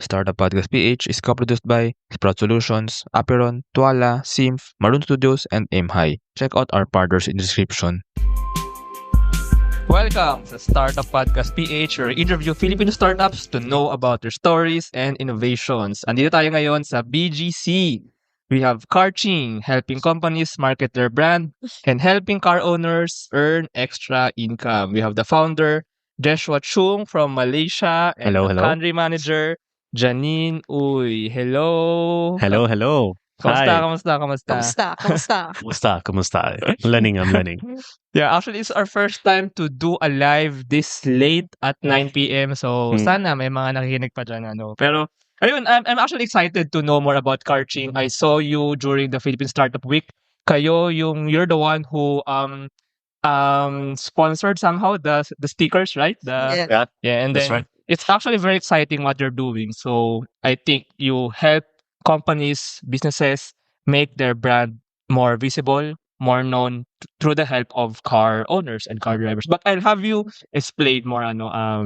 Startup Podcast PH is co-produced by Sprout Solutions, APEIRON, TWALA, SYMPH, MAROON Studios, and AIMHI. Check out our partners in the description. Welcome sa Startup Podcast PH, where we interview Filipino startups to know about their stories and innovations. Andito tayo ngayon sa BGC. We have CARCHING, helping companies market their brand and helping car owners earn extra income. We have the founder, Jeshua Choong from Malaysia, and Hello, the hello. country manager, Janine Uy. Hello. Hello. Hi. Kamusta? Kumusta? I'm learning. Yeah, actually, it's our first time to do a live this late at 9 p.m. So, sana may mga nakikinig pa dyan, ano. Pero, ayun, I'm actually excited to know more about CARCHING. I saw you during the Philippine Startup Week. You're the one who sponsored somehow the stickers, right? Yeah, And that's then right. it's actually very exciting what you're doing. So I think you help companies, businesses make their brand more visible, more known through the help of car owners and car drivers. But I'll have you explain more,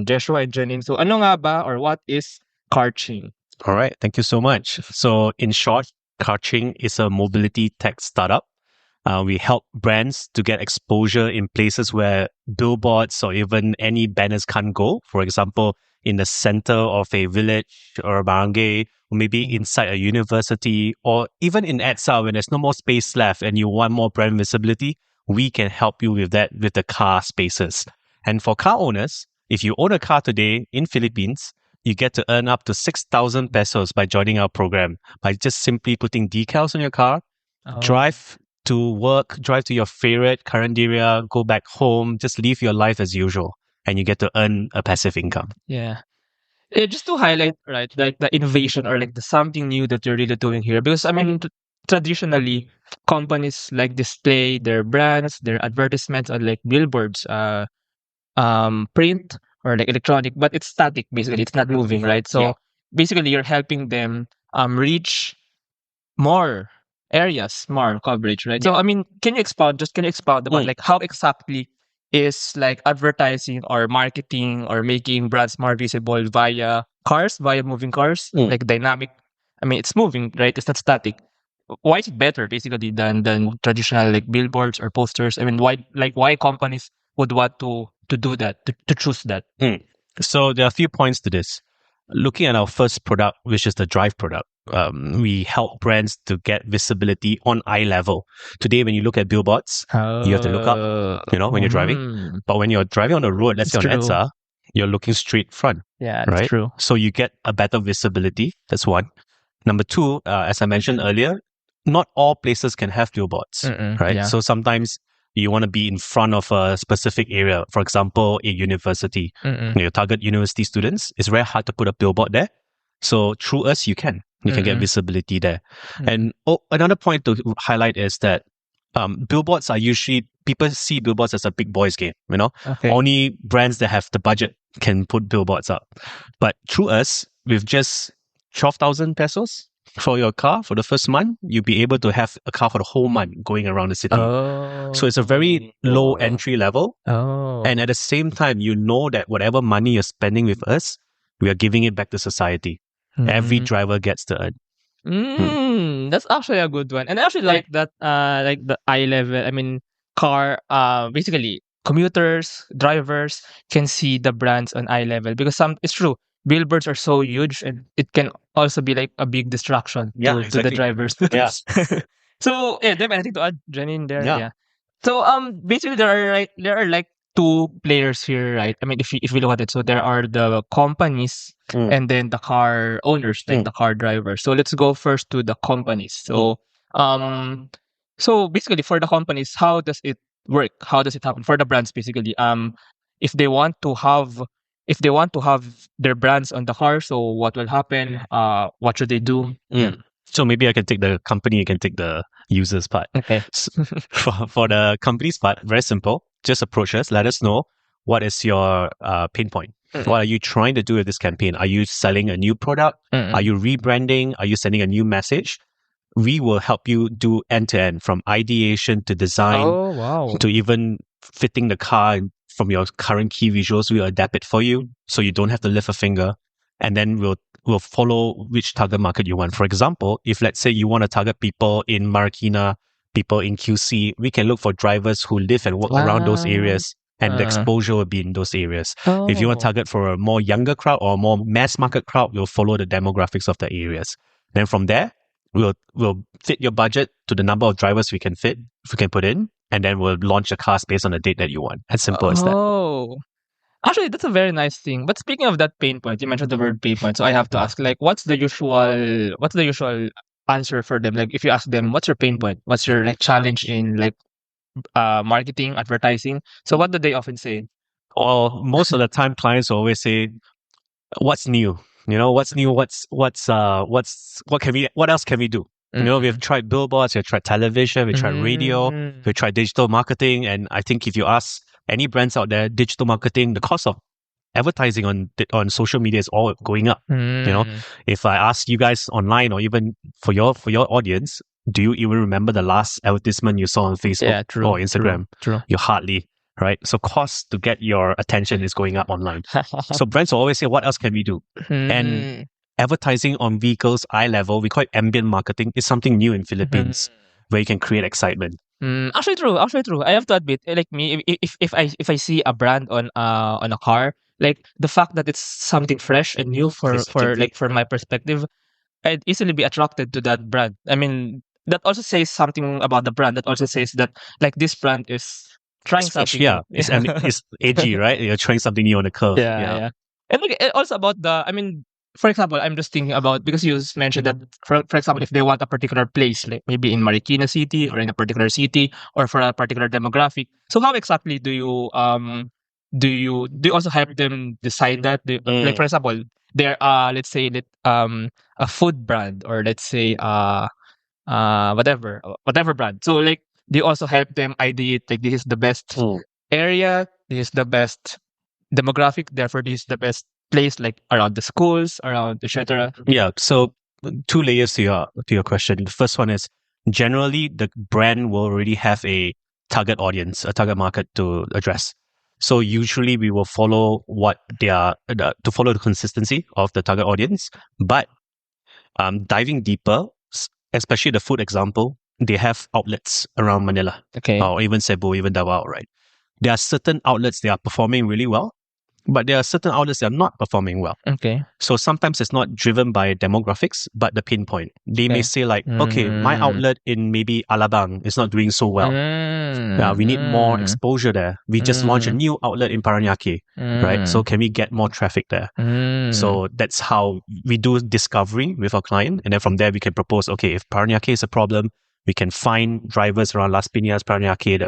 Joshua and Janine. So ano nga ba, or what is CARCHING? All right. Thank you so much. So, in short, CARCHING is a mobility tech startup. We help brands to get exposure in places where billboards or even any banners can't go. For example, in the center of a village or a barangay, or maybe inside a university, or even in EDSA when there's no more space left and you want more brand visibility, we can help you with that with the car spaces. And for car owners, if you own a car today in Philippines, you get to earn up to 6,000 pesos by joining our program by just simply putting decals on your car, drive to work, drive to your favorite current area, go back home, just live your life as usual, and you get to earn a passive income. Yeah. Just to highlight, right, like the innovation or like the something new that you're really doing here. Because I mean, traditionally, companies like display their brands, their advertisements on like billboards, print or like electronic, but it's static basically. It's not moving, right? So basically, you're helping them reach more areas, more coverage, right? So I mean, can you expound about like how exactly is like advertising or marketing or making brands more visible via moving cars, like dynamic. I mean, it's moving, right? It's not static. Why is it better basically than traditional like billboards or posters? I mean, why companies would want to do that, to choose that? So there are a few points to this. Looking at our first product, which is the drive product, we help brands to get visibility on eye level. Today, when you look at billboards, you have to look up, when you're driving. But when you're driving on the road, let's say on EDSA, you're looking straight front. Yeah, that's right? true. So you get a better visibility. That's one. Number two, as I mentioned earlier, not all places can have billboards, right? Yeah. So sometimes you want to be in front of a specific area. For example, a university. Your target university students, it's very hard to put a billboard there. So through us, you can get visibility there. And another point to highlight is that billboards are usually, people see billboards as a big boys game, Okay. Only brands that have the budget can put billboards up. But through us, with just 12,000 pesos for your car for the first month, you'll be able to have a car for the whole month going around the city. So it's a very low entry level. And at the same time, you know that whatever money you're spending with us, we are giving it back to society. Every driver gets to earn. That's actually a good one. And I actually like that, like the eye level. I mean, basically, commuters, drivers can see the brands on eye level because it's true. Billboards are so huge, and it can also be like a big distraction to the drivers. Yeah. So do you have anything to add, Janine? There, Yeah. So basically, there are like two players here, right? I mean, if we look at it, so there are the companies and then the car owners, like the car drivers. So let's go first to the companies. So so basically for the companies, how does it work? How does it happen for the brands? Basically, if they want to have their brands on the car, so what will happen? What should they do? So maybe I can take the company, you can take the users part. Okay. So for the company's part, very simple. Just approach us. Let us know what is your pain point. What are you trying to do with this campaign? Are you selling a new product? Are you rebranding? Are you sending a new message? We will help you do end-to-end from ideation to design to even fitting the car from your current key visuals. We'll adapt it for you so you don't have to lift a finger. And then we'll will follow which target market you want. For example, if let's say you want to target people in Marikina, people in QC, we can look for drivers who live and work around those areas, and the exposure will be in those areas. If you want to target for a more younger crowd or a more mass market crowd, we'll follow the demographics of the areas. Then from there, we'll fit your budget to the number of drivers we can put in, and then we'll launch the cars based on the date that you want. As simple as that. Oh, actually, that's a very nice thing. But speaking of that pain point, you mentioned the word pain point, so I have to ask, like, what's the usual answer for them? Like, if you ask them, what's your pain point? What's your like challenge in like marketing, advertising? So what do they often say? Well, most of the time, clients always say, "What's new? What's new? What else can we do?" We've tried billboards, we've tried television, we've tried radio, we've tried digital marketing. And I think if you ask any brands out there, digital marketing, the cost of advertising on social media is all going up. If I ask you guys online, or even for your audience, do you even remember the last advertisement you saw on Facebook or Instagram? True. You hardly, right? So cost to get your attention is going up online. So brands will always say, what else can we do? And advertising on vehicles, eye level, we call it ambient marketing, is something new in Philippines where you can create excitement. Actually true. I have to admit, like me, if I see a brand on a car, like the fact that it's something fresh and new for my perspective, I'd easily be attracted to that brand. I mean, that also says something about the brand. That also says that like this brand is trying something. Yeah, it's edgy, right? You're trying something new on the curve. Yeah. And look, also about I mean, for example, I'm just thinking about, because you mentioned that, for example, if they want a particular place, like maybe in Marikina City or in a particular city or for a particular demographic. So how exactly do you also help them decide that? Like, for example, they're let's say that a food brand, or let's say whatever brand. So like, they also help them ideate, like, this is the best area, this is the best demographic, therefore this is the best place, like around the schools, around etc. Yeah. So 2 layers to your question. The first one is, generally the brand will already have a target audience, a target market to address. So usually we will follow what they are to follow the consistency of the target audience. But diving deeper, especially the food example, they have outlets around Manila, or even Cebu, even Davao, right? There are certain outlets that are performing really well, but there are certain outlets that are not performing well. So sometimes it's not driven by demographics, but the pinpoint. They may say like, okay, my outlet in maybe Alabang is not doing so well. We need more exposure there. We just launched a new outlet in Paranaque, right? So can we get more traffic there? So that's how we do discovery with our client. And then from there, we can propose, okay, if Paranaque is a problem, we can find drivers around Las Piñas, Paranaque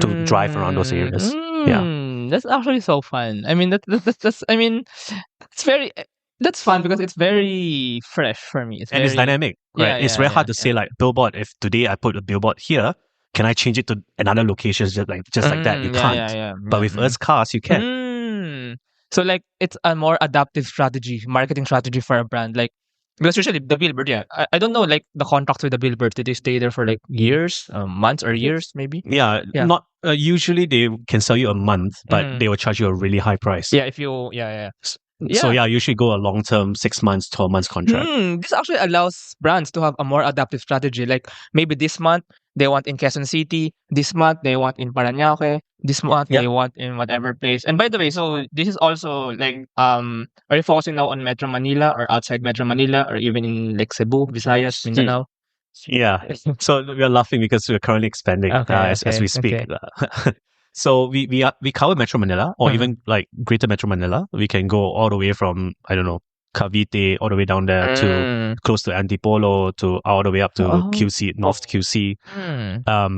to drive around those areas. That's actually so fun. I mean, that's I mean, it's very, that's fun because it's very fresh for me. And it's dynamic, right? It's very hard to say like billboard. If today I put a billboard here, can I change it to another location just like that? You can't. But with Earth's cars, you can. So like, it's a more adaptive strategy, marketing strategy for a brand. Like, because usually the billboard, I don't know, like the contracts with the billboard, did they stay there for like years, months or years maybe? Not usually they can sell you a month, but they will charge you a really high price. If you So usually go a long-term 6 months, 12 months contract. This actually allows brands to have a more adaptive strategy. Like maybe this month they want in Quezon City, this month they want in Parañaque, this month they want in whatever place. And by the way, so this is also like, are you focusing now on Metro Manila or outside Metro Manila, or even in like Cebu, Visayas, Mindanao? Yeah. So we're laughing because we're currently expanding as we speak. So we cover Metro Manila, or even like Greater Metro Manila. We can go all the way from, I don't know, Cavite all the way down there to close to Antipolo, to all the way up to QC, North QC.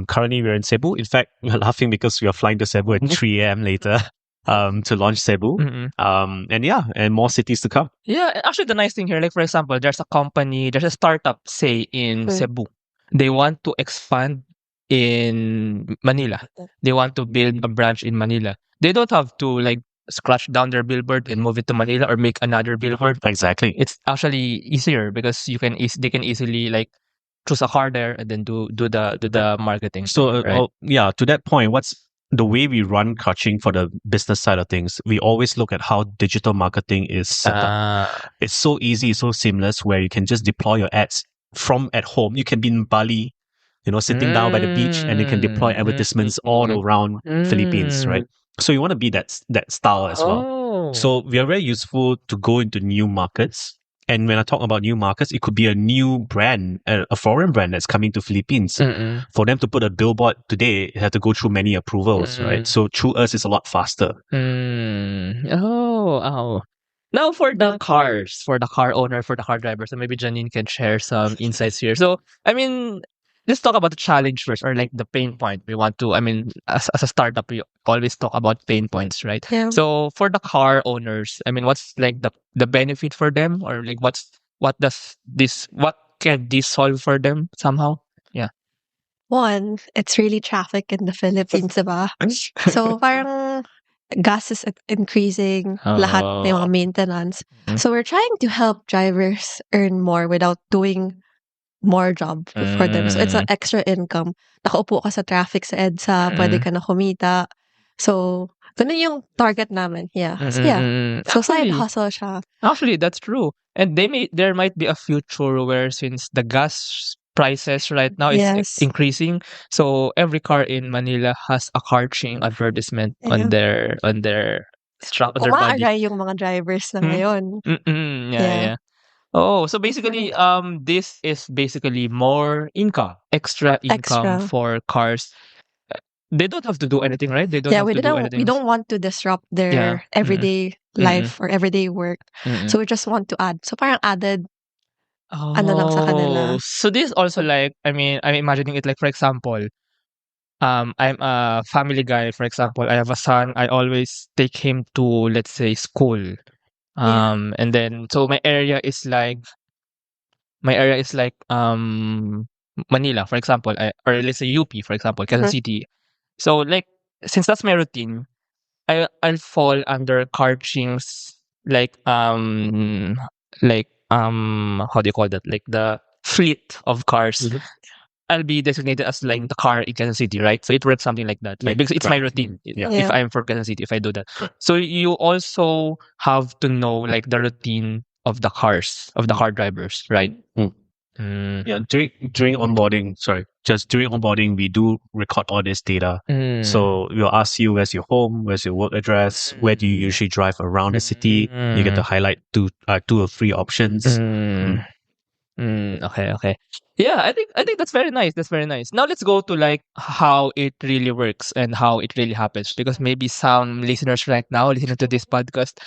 Currently we're in Cebu. In fact, we're laughing because we are flying to Cebu at 3 a.m. later to launch Cebu. And more cities to come. Yeah, actually the nice thing here, like for example, there's a startup, say in Cebu. They want to expand in Manila. They want to build a branch in Manila. They don't have to like scratch down their billboard and move it to Manila or make another billboard. Exactly. It's actually easier because they can easily like choose a car there and then do the marketing. So right? to that point, what's the way we run CARCHING for the business side of things, we always look at how digital marketing is set up. It's so easy, so seamless, where you can just deploy your ads from at home. You can be in Bali, sitting down by the beach, and you can deploy advertisements all around Philippines, right? So you want to be that style as well. So we are very useful to go into new markets. And when I talk about new markets, it could be a new brand, a foreign brand that's coming to Philippines. For them to put a billboard today, they have to go through many approvals, right? So through us, it's a lot faster. Oh. Now for the cars, for the car owner, for the car driver, so maybe Janine can share some insights here. So, I mean, let's talk about the challenge first, or like the pain point we want to. I mean, as a startup, we always talk about pain points, right? Yeah. So for the car owners, I mean, what's like the benefit for them, or like what can this solve for them somehow? Yeah. One, it's really traffic in the Philippines, diba? So parang gas is increasing, lahat may mga maintenance. So we're trying to help drivers earn more without doing more job for them. So it's an extra income. Nakaupo ka sa traffic sa EDSA, pwede ka na kumita. So, ganun yung target namin. Yeah. So, yeah. So, side hustle siya. Actually, that's true. And there might be a future where, since the gas prices right now is increasing, so every car in Manila has a CARCHING advertisement on their strap on their body. Umaaray yung mga drivers na ngayon. Yeah. Oh, so basically, this is basically more income, extra income for cars. They don't have to do anything, right? They don't have to do anything. We don't want to disrupt their everyday life or everyday work. So we just want to add. So parang added ano lang sa kanila. So this also, like, I mean, I'm imagining it like, for example, I'm a family guy, for example. I have a son. I always take him to, let's say, school. And then, so my area is like Manila, for example, or let's say UP, for example, Quezon City. So like, since that's my routine, I'll fall under CARCHING's how do you call that? Like the fleet of cars. I'll be designated as like the car in Quezon City, right? So it works something like that, right? Because it's my routine. If I'm from Quezon City, if I do that. So you also have to know like the routine of the cars, of the car drivers, right? Yeah, during onboarding, we do record all this data. So we'll ask you, where's your home, where's your work address, where do you usually drive around the city? You get to highlight two or three options. Okay. Yeah, I think that's very nice. That's very nice. Now let's go to like how it really works and how it really happens, because maybe some listeners right now listening to this podcast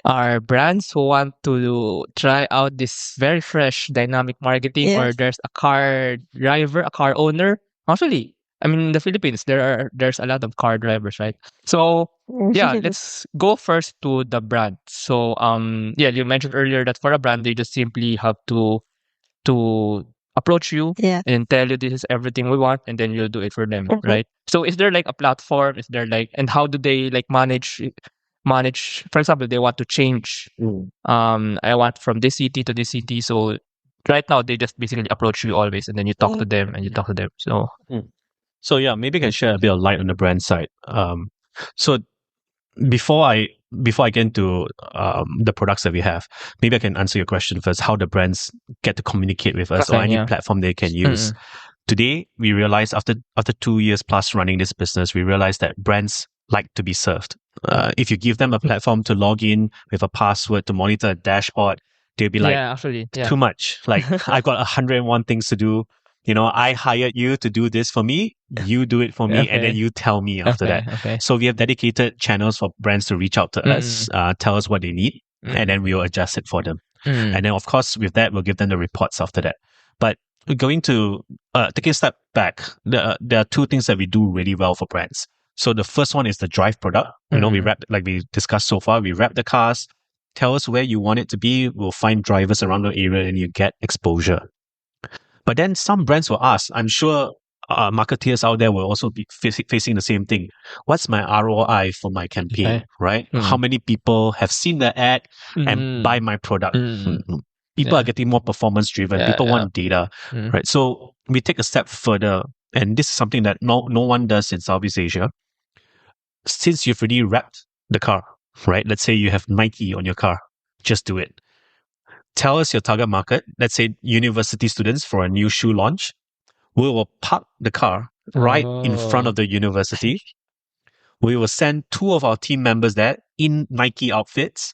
are brands who want to try out this very fresh dynamic marketing, or there's a car driver, a car owner. Actually, I mean, in the Philippines, there's a lot of car drivers, right? So yeah, let's go first to the brand. So you mentioned earlier that for a brand, they just simply have to approach you and tell you this is everything we want, and then you'll do it for them, right? So is there like a platform? Is there like, and how do they like manage? For example, they want to change. I want from this city to this city. So right now they just basically approach you always, and then you talk to them and you talk to them. So yeah, maybe I can share a bit of light on the brand side. So before I get into the products that we have, maybe I can answer your question first. How the brands get to communicate with us, or any platform they can use. Today, we realized after 2 years plus running this business, we realized that brands like to be served. If you give them a platform to log in with a password to monitor a dashboard, they'll be like, too much. Like, I've got 101 things to do. I hired you to do this for me. You do it for me, and then you tell me after that. So we have dedicated channels for brands to reach out to us, tell us what they need, and then we'll adjust it for them. And then, of course, with that, we'll give them the reports after that. But going to taking a step back, there are two things that we do really well for brands. So the first one is the drive product. We wrap, like we discussed so far, we wrap the cars, tell us where you want it to be. We'll find drivers around the area, and you get exposure. But then some brands will ask, I'm sure marketeers out there will also be facing the same thing. What's my ROI for my campaign, right? How many people have seen the ad and buy my product? People are getting more performance driven. People want data, right? So we take a step further, and this is something that no one does in Southeast Asia. since you've already wrapped the car, right? Let's say you have Nike on your car. Just do it. Tell us your target market. Let's say university students for a new shoe launch. We will park the car right in front of the university. We will send 2 of our team members there in Nike outfits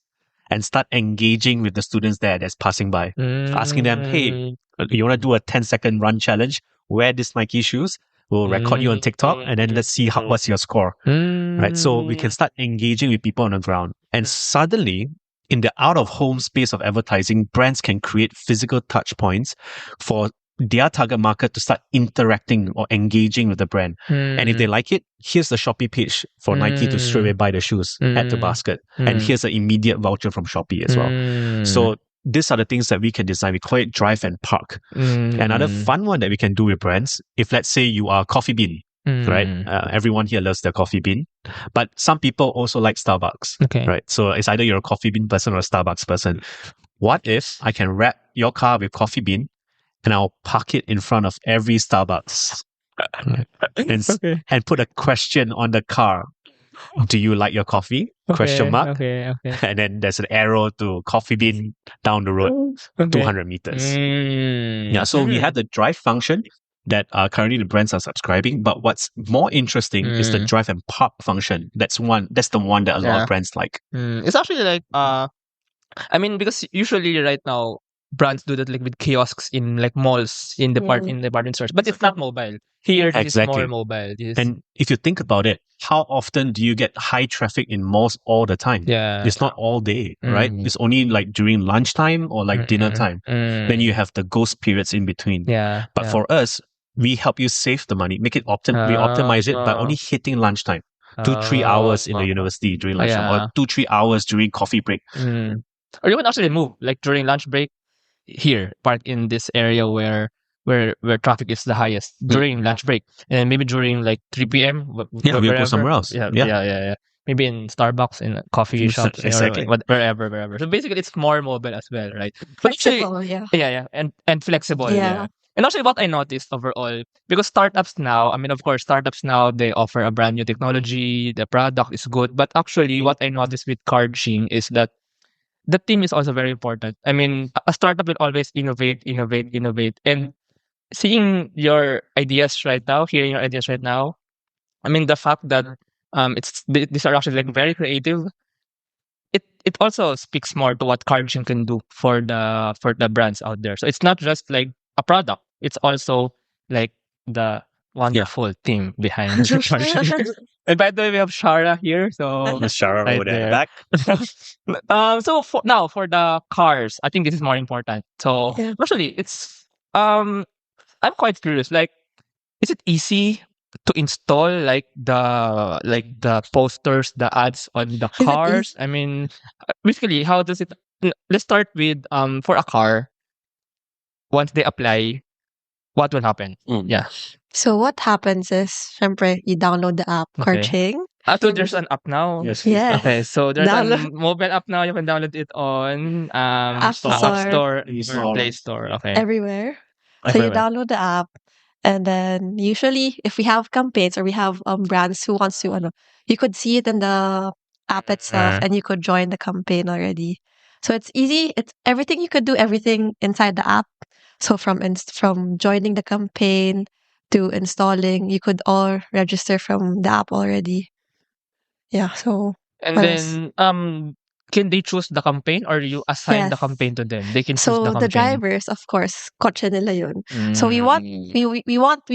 and start engaging with the students there that's passing by, asking them, hey, you want to do a 10-second run challenge? Wear these Nike shoes. We'll record you on TikTok and then let's see what's your score. Right? So we can start engaging with people on the ground. And suddenly, in the out-of-home space of advertising, brands can create physical touch points for their target market to start interacting or engaging with the brand. And if they like it, here's the Shopee page for Nike to straight away buy the shoes, add to basket. And here's an immediate voucher from Shopee as well. So these are the things that we can design. We call it drive and park. Another fun one that we can do with brands, if let's say you are a coffee bean, right? Everyone here loves their coffee bean, but some people also like Starbucks, right? So it's either you're a coffee bean person or a Starbucks person. What if I can wrap your car with coffee bean and I'll park it in front of every Starbucks and put a question on the car. Do you like your coffee? Question mark. And then there's an arrow to coffee bean down the road, 200 meters. Yeah, so we have the drive function that currently the brands are subscribing. But what's more interesting is the drive and park function. That's the one that a lot of brands like. It's actually like I mean, because usually right now brands do that like with kiosks in like malls in department stores, but it's not mobile. Here this is more mobile. And if you think about it, how often do you get high traffic in malls all the time? It's not all day, right? It's only like during lunchtime or like dinner time. Then you have the ghost periods in between. But for us, we help you save the money, make it we optimize it by only hitting lunchtime. 2-3 hours in the university during lunchtime, or 2-3 hours during coffee break. Or you can actually move like during lunch break. Here, park in this area where traffic is the highest during lunch break, and maybe during like 3 p.m. We'll go somewhere else. Maybe in Starbucks, in coffee shops, or wherever. So basically, it's more mobile as well, right? Flexible, and flexible. And actually, what I noticed overall, because startups now, I mean, of course, startups now they offer a brand new technology. The product is good, but actually, what I noticed with CARCHING is that the team is also very important. I mean, a startup will always innovate. And seeing your ideas right now, hearing your ideas right now, I mean, the fact that these are actually like very creative, it also speaks more to what CARCHING can do for the brands out there. So it's not just like a product; it's also like the wonderful team behind CARCHING. And by the way, we have Shara here. So Miss Shara over there back. So for the cars, I think this is more important. So actually, it's I'm quite curious. Like, is it easy to install like the posters, the ads on the cars? I mean, basically, how does it? Let's start with for a car. Once they apply, what will happen? So what happens is, syempre, you download the app, CARCHING. So there's an app now. Yes. Okay, so there's a mobile app now. You can download it on App Store, or Play Store. Okay, everywhere. So you download the app, and then usually, if we have campaigns or we have brands who wants to, you could see it in the app itself, and you could join the campaign already. So it's easy. It's everything you could do everything inside the app. So from joining the campaign to installing, you could all register from the app already. Yeah, so and then can they choose the campaign, or you assign the campaign to them? They can choose the campaign. So the drivers, of course, kotse nila yun. So we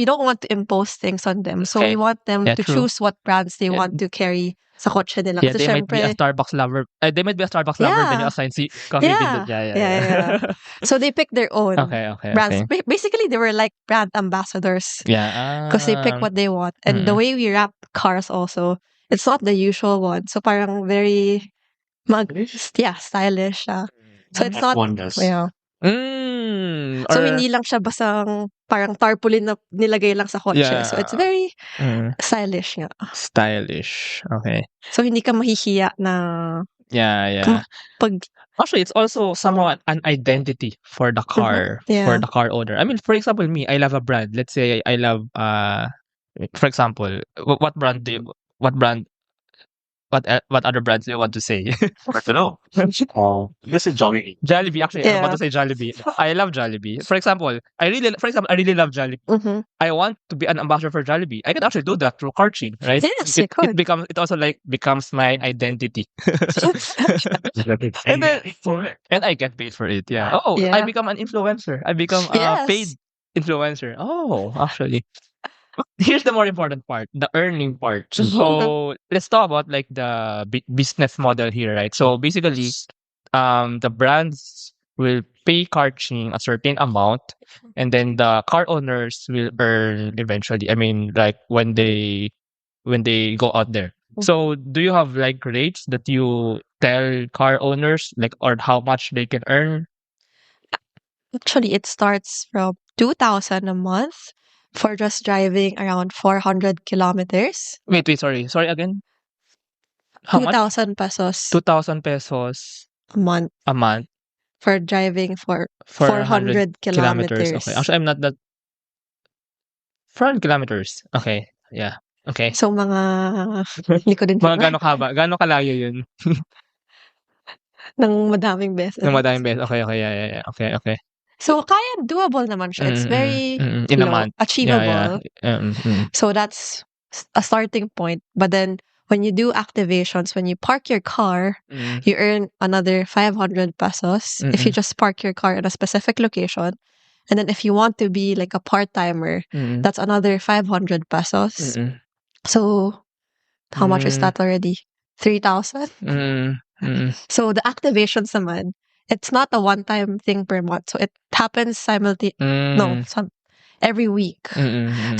don't want to impose things on them. So we want them to choose what brands they want to carry sa kotse nila. Yeah, they might be a Starbucks lover. They might be a Starbucks lover. Then you assign coffee bean. Yeah. So they pick their own brands. Basically, they were like brand ambassadors. Yeah. Because they pick what they want. And the way we wrap cars also, it's not the usual one. So parang very stylish. So it's not so hindi lang siya basang parang tarpaulin na nilagay lang sa kotse. So it's very stylish nga. Stylish. Okay. So hindi ka mahihiya na actually, it's also somewhat an identity for the car, for the car owner. I mean, for example, me, I love a brand. Let's say I love for example, what brand what other brands do you want to say? I don't know. This is Jollibee. Jollibee, actually, I'm about Yeah. to say Jollibee. I love Jollibee. For example, I really love Jollibee. Mm-hmm. I want to be an ambassador for Jollibee. I can actually do that through CARCHING, right? Yes, you It could. becomes, it also like becomes my identity. And then and I get paid for it. Yeah. Oh, I Yeah. become an influencer. I become a paid Yes. influencer. Oh, actually. Here's the more important part, the earning part. So let's talk about like the business model here, right? So basically, the brands will pay CARCHING a certain amount, and then the car owners will earn eventually. I mean, like when they go out there. So do you have like rates that you tell car owners, like, or how much they can earn? Actually, it starts from 2,000 a month for just driving around 400 kilometers. Wait, sorry again. How much? 2,000 pesos 2,000 pesos a month a month for driving for for 400 kilometers. Okay. kilometers. Actually, I'm not that 400 kilometers. Okay. Yeah. Okay. So, mga, hindi ko din Mga sure, gano'ng haba? Gano'ng kalayo yun? ng madaming beses. Ng madaming beses. Okay, okay. Yeah. Okay. So, kaya doable naman siya. It's very, In you a know, month. achievable. Yeah. So, that's a starting point. But then, when you do activations, when you park your car, you earn another 500 pesos if you just park your car in a specific location. And then if you want to be like a part-timer, that's another 500 pesos. So, how much is that already? 3,000? So, the activations naman, it's not a one-time thing per month. So, it happens every week.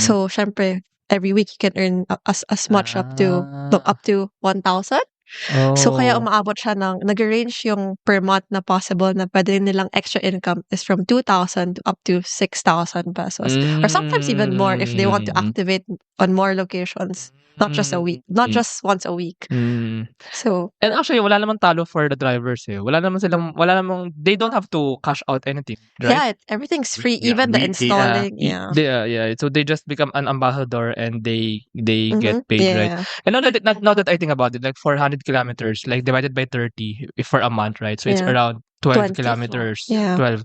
So, syempre, every week you can earn as much up to 1,000. So, kaya umaabot siya nag-range yung per month na possible na pwede nilang extra income is from 2,000 up to 6,000 pesos. Or sometimes even more if they want to activate on more locations. Not just just once a week. So, and actually, wala namang talo for the drivers eh. Wala namang, they don't have to cash out anything, right? yeah, everything's free, even the installing. Yeah. So they just become an ambassador and they get paid, right? Yeah. And now that I think about it, like 400 kilometers, like divided by 30 for a month, right? So it's Yeah. around 12 20. kilometers. Yeah. 12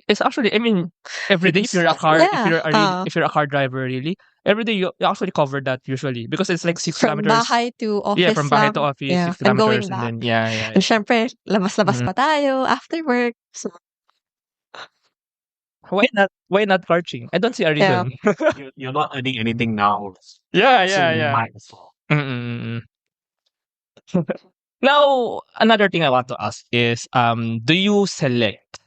is actually, I mean, every day if you're a car, Yeah. if you're a car driver, really, every day you actually cover that usually because it's like 6 From kilometers. bahay to office Yeah, from bahay to lang. office, Yeah. 6 And going kilometers, back. and then yeah. And syempre, labas-labas pa tayo after work. So, Why not CARCHING? I don't see a reason. You're not earning anything now. Yeah. So you might as well. Mm-mm. Now, another thing I want to ask is, do you select?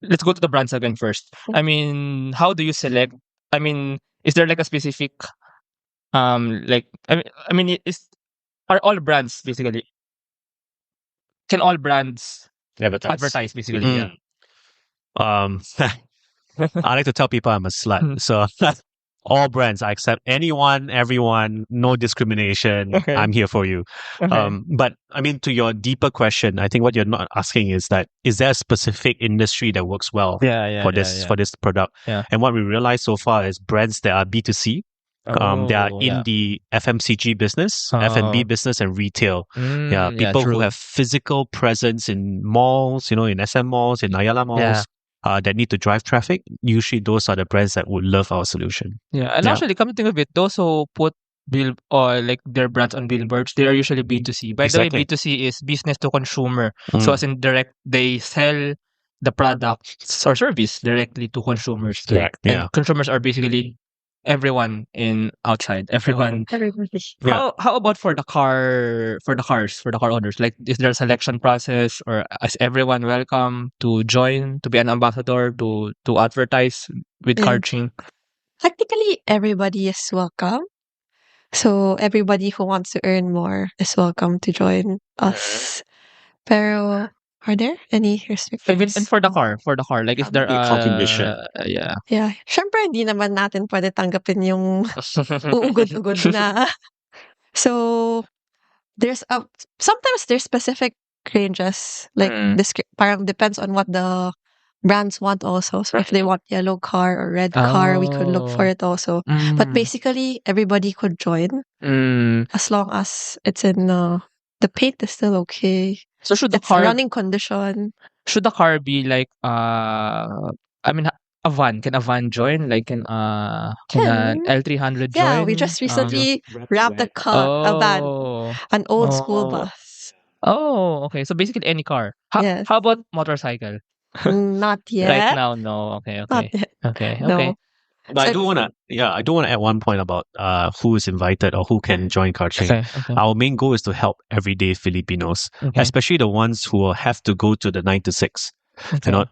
Let's go to the brands again first. I mean, how do you select? I mean, is there like a specific, like, are all brands basically? Can all brands advertise basically? Yeah. I like to tell people I'm a slut. So all brands, I accept anyone, everyone, no discrimination. Okay. I'm here for you. Okay. But I mean, to your deeper question, I think what you're not asking is that is there a specific industry that works well for this product? Yeah. And what we realized so far is brands that are B2C. They are in the FMCG business, F&B business, and retail. People who have physical presence in malls, in SM malls, in Ayala malls, that need to drive traffic. Usually, those are the brands that would love our solution. Yeah, and actually, come to think of it, those who put like their brands on billboards, they are usually B2C. By the way, B2C is business to consumer. So as in direct, they sell the products or service directly to consumers. Correct. And consumers are basically everyone in outside. Everyone. How about for the car owners? Like, is there a selection process, or is everyone welcome to join, to be an ambassador, to advertise with CARCHING? Technically, everybody is welcome. So everybody who wants to earn more is welcome to join us. Pero are there any restrictions? And for the car, like, is there a condition? Yeah. Syempre, hindi naman natin pwede tanggapin yung uugod-ugod na. So, sometimes there's specific ranges. Like, parang depends on what the brands want also. So if they want yellow car or red car, we could look for it also. But basically, everybody could join as long as it's in the paint is still okay. So should the It's car running condition. should the car be like I mean a van? Can a van join? Like can an Can. L300 Yeah, join? we just recently wrapped a van, Oh. an old school Oh. bus. Oh, okay. So basically any car. Yes. How about motorcycle? Not yet. Right now, no. Okay, Not okay. yet. Okay, No. okay. But I do want to add one point about who is invited or who can join CARCHING. Okay. Our main goal is to help everyday Filipinos, Okay. especially the ones who will have to go to the 9 to 6. Okay. You know,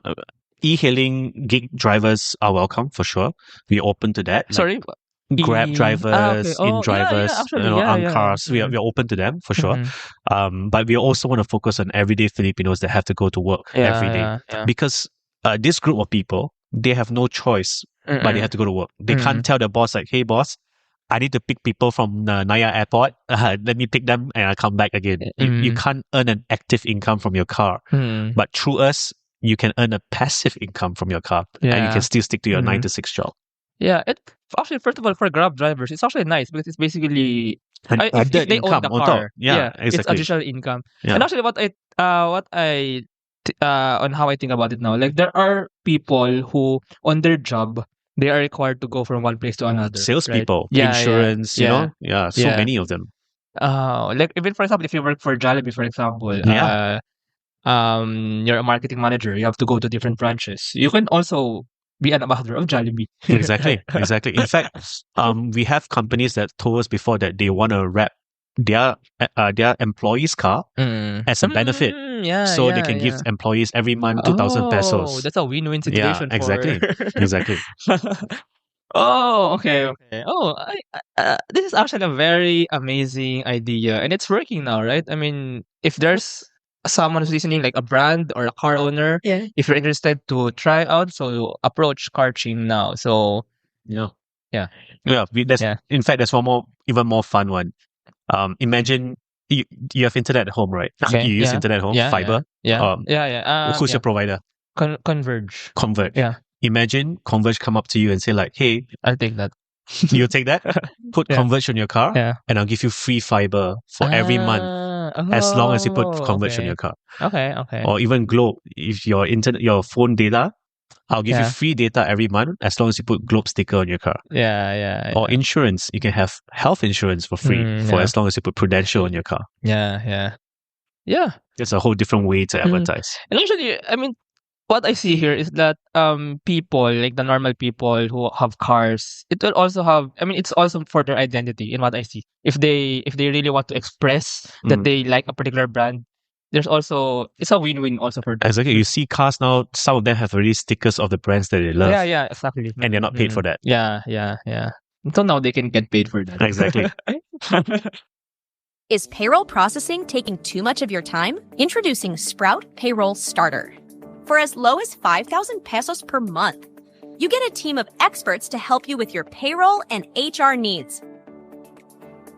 e-hailing gig drivers are welcome for sure. We're open to that. Sorry. Grab drivers, okay. Oh, in drivers, actually, cars. We are open to them for sure. But we also want to focus on everyday Filipinos that have to go to work every day because this group of people, they have no choice, but they have to go to work. They can't tell their boss like, "Hey, boss, I need to pick people from Naya Airport. Let me pick them and I'll come back again." You can't earn an active income from your car, but through us, you can earn a passive income from your car, and you can still stick to your 9 to 6 job. Yeah, it actually, first of all, for Grab drivers, it's actually nice because it's basically if they own the car. Exactly. It's additional income. And actually, what I on how I think about it now, like there are people who on their job they are required to go from one place to another. Salespeople, right? insurance, you know, so many of them. Like even for example, if you work for Jollibee, for example, you're a marketing manager, you have to go to different branches. You can also be an ambassador of Jollibee. Exactly. In fact, we have companies that told us before that they want to wrap their employees' car as a benefit, so they can give employees every month 2,000 pesos. That's a win-win situation. Exactly. Oh, okay. Oh, this is actually a very amazing idea, and it's working now, right? I mean, if there's someone who's listening, like a brand or a car owner, if you're interested to try out, so approach CARCHING now. So in fact, there's even more fun one. Imagine you have internet at home, right? Okay. You use internet at home, fiber. Who's your provider? Converge. Yeah. Imagine Converge come up to you and say like, "Hey, I'll take that." You take that, put Converge on your car, and I'll give you free fiber for every month, as long as you put Converge on your car. Okay. Or even Globe, if your phone data, I'll give you free data every month as long as you put Globe sticker on your car. Or insurance, you can have health insurance for free for as long as you put Prudential on your car. Yeah. It's a whole different way to advertise. And actually, I mean, what I see here is that people, like the normal people who have cars, it will also have, I mean, it's also for their identity in what I see. If they really want to express that they like a particular brand, there's also, it's a win-win also for them. Exactly. You see cars now, some of them have already stickers of the brands that they love. Yeah, exactly. And they're not paid for that. Yeah. So now they can get paid for that. Exactly. Is payroll processing taking too much of your time? Introducing Sprout Payroll Starter. For as low as 5,000 pesos per month, you get a team of experts to help you with your payroll and HR needs.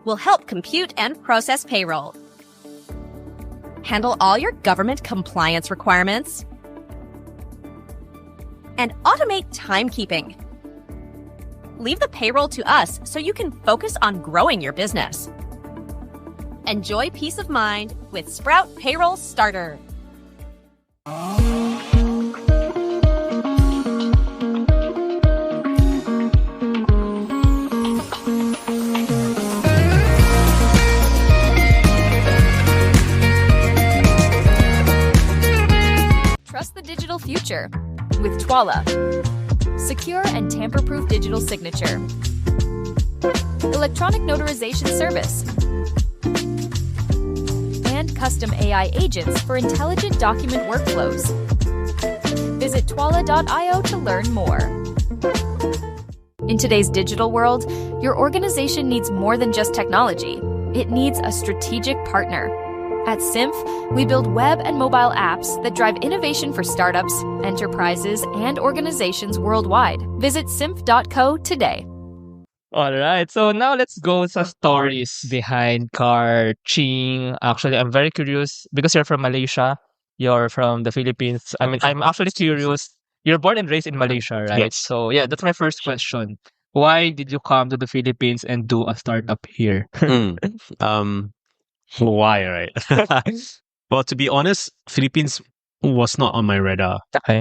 We'll help compute and process payroll, handle all your government compliance requirements, and automate timekeeping. Leave the payroll to us so you can focus on growing your business. Enjoy peace of mind with Sprout Payroll Starter. Trust the digital future with TWALA. Secure and tamper-proof digital signature. Electronic notarization service. And custom AI agents for intelligent document workflows. Visit TWALA.io to learn more. In today's digital world, your organization needs more than just technology. It needs a strategic partner. At SYMPH, we build web and mobile apps that drive innovation for startups, enterprises, and organizations worldwide. Visit symph.co today. All right, so now let's go to stories behind CARCHING. Actually, I'm very curious because you're from Malaysia, you're from the Philippines. I mean, I'm actually curious you're born and raised in Malaysia, right? Yes. So yeah, that's my first question. Why did you come to the Philippines and do a startup here? Um, why, right? Well, to be honest, Philippines was not on my radar. Okay.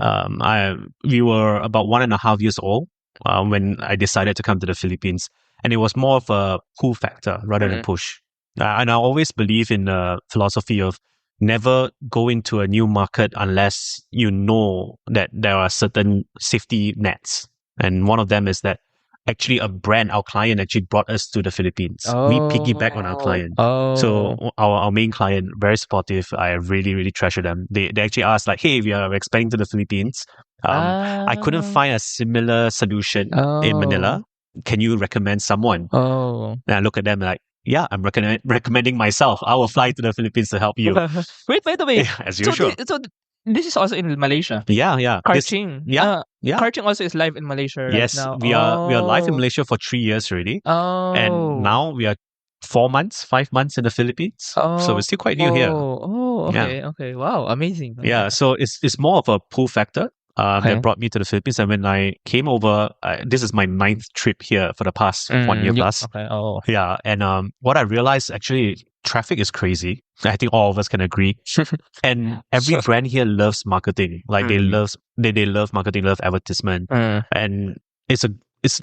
We were about 1.5 years old when I decided to come to the Philippines, and it was more of a pull factor rather than push. And I always believe in the philosophy of never go into a new market unless you know that there are certain safety nets, and one of them is that actually a brand, our client actually brought us to the Philippines. We piggyback on our client. So our main client, very supportive. I really, really treasure them. They actually asked like, hey, we're expanding to the Philippines. I couldn't find a similar solution in Manila. Can you recommend someone? And I look at them like, yeah, I'm recommending myself. I will fly to the Philippines to help you. Wait, by the way, As usual. So this is also in Malaysia. Yeah. CARCHIng. Yeah. CARCHIng also is live in Malaysia right now. We are live in Malaysia for 3 years already. And now we are 5 months in the Philippines. So we're still quite new here. Okay. Wow, amazing. Yeah, so it's more of a pull factor that brought me to the Philippines. And when I came over, this is my 9th trip here for the past 1 year plus. Yeah, and what I realized actually, traffic is crazy. I think all of us can agree. And every brand here loves marketing. Like they love marketing, love advertisement, and it's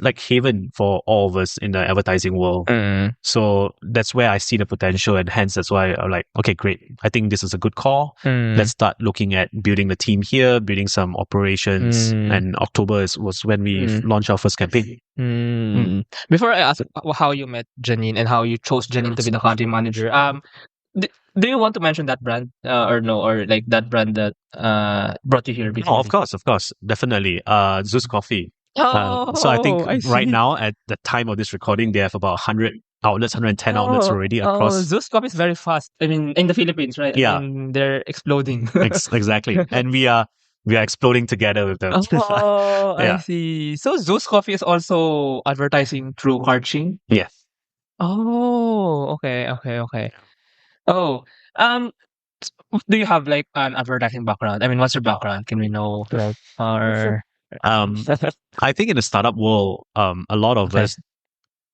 like heaven for all of us in the advertising world. So that's where I see the potential, and hence that's why I'm like, okay, great. I think this is a good call. Let's start looking at building the team here, building some operations. And October was when we launched our first campaign. Before I ask how you met Janine and how you chose Janine to be the country manager, do you want to mention that brand or no, or like that brand that brought you here? Oh, of course, definitely. Zeus Coffee. So I think right now at the time of this recording, they have about 100 outlets, 110 outlets already across. Zeus Coffee is very fast. I mean, in the Philippines, right? Yeah, I mean, they're exploding. Exactly, and we are exploding together with them. I see. So Zeus Coffee is also advertising through CARCHIng. Yes. Okay. Oh, do you have like an advertising background? I mean, what's your background? Can we know? Like, or I think in the startup world, a lot of us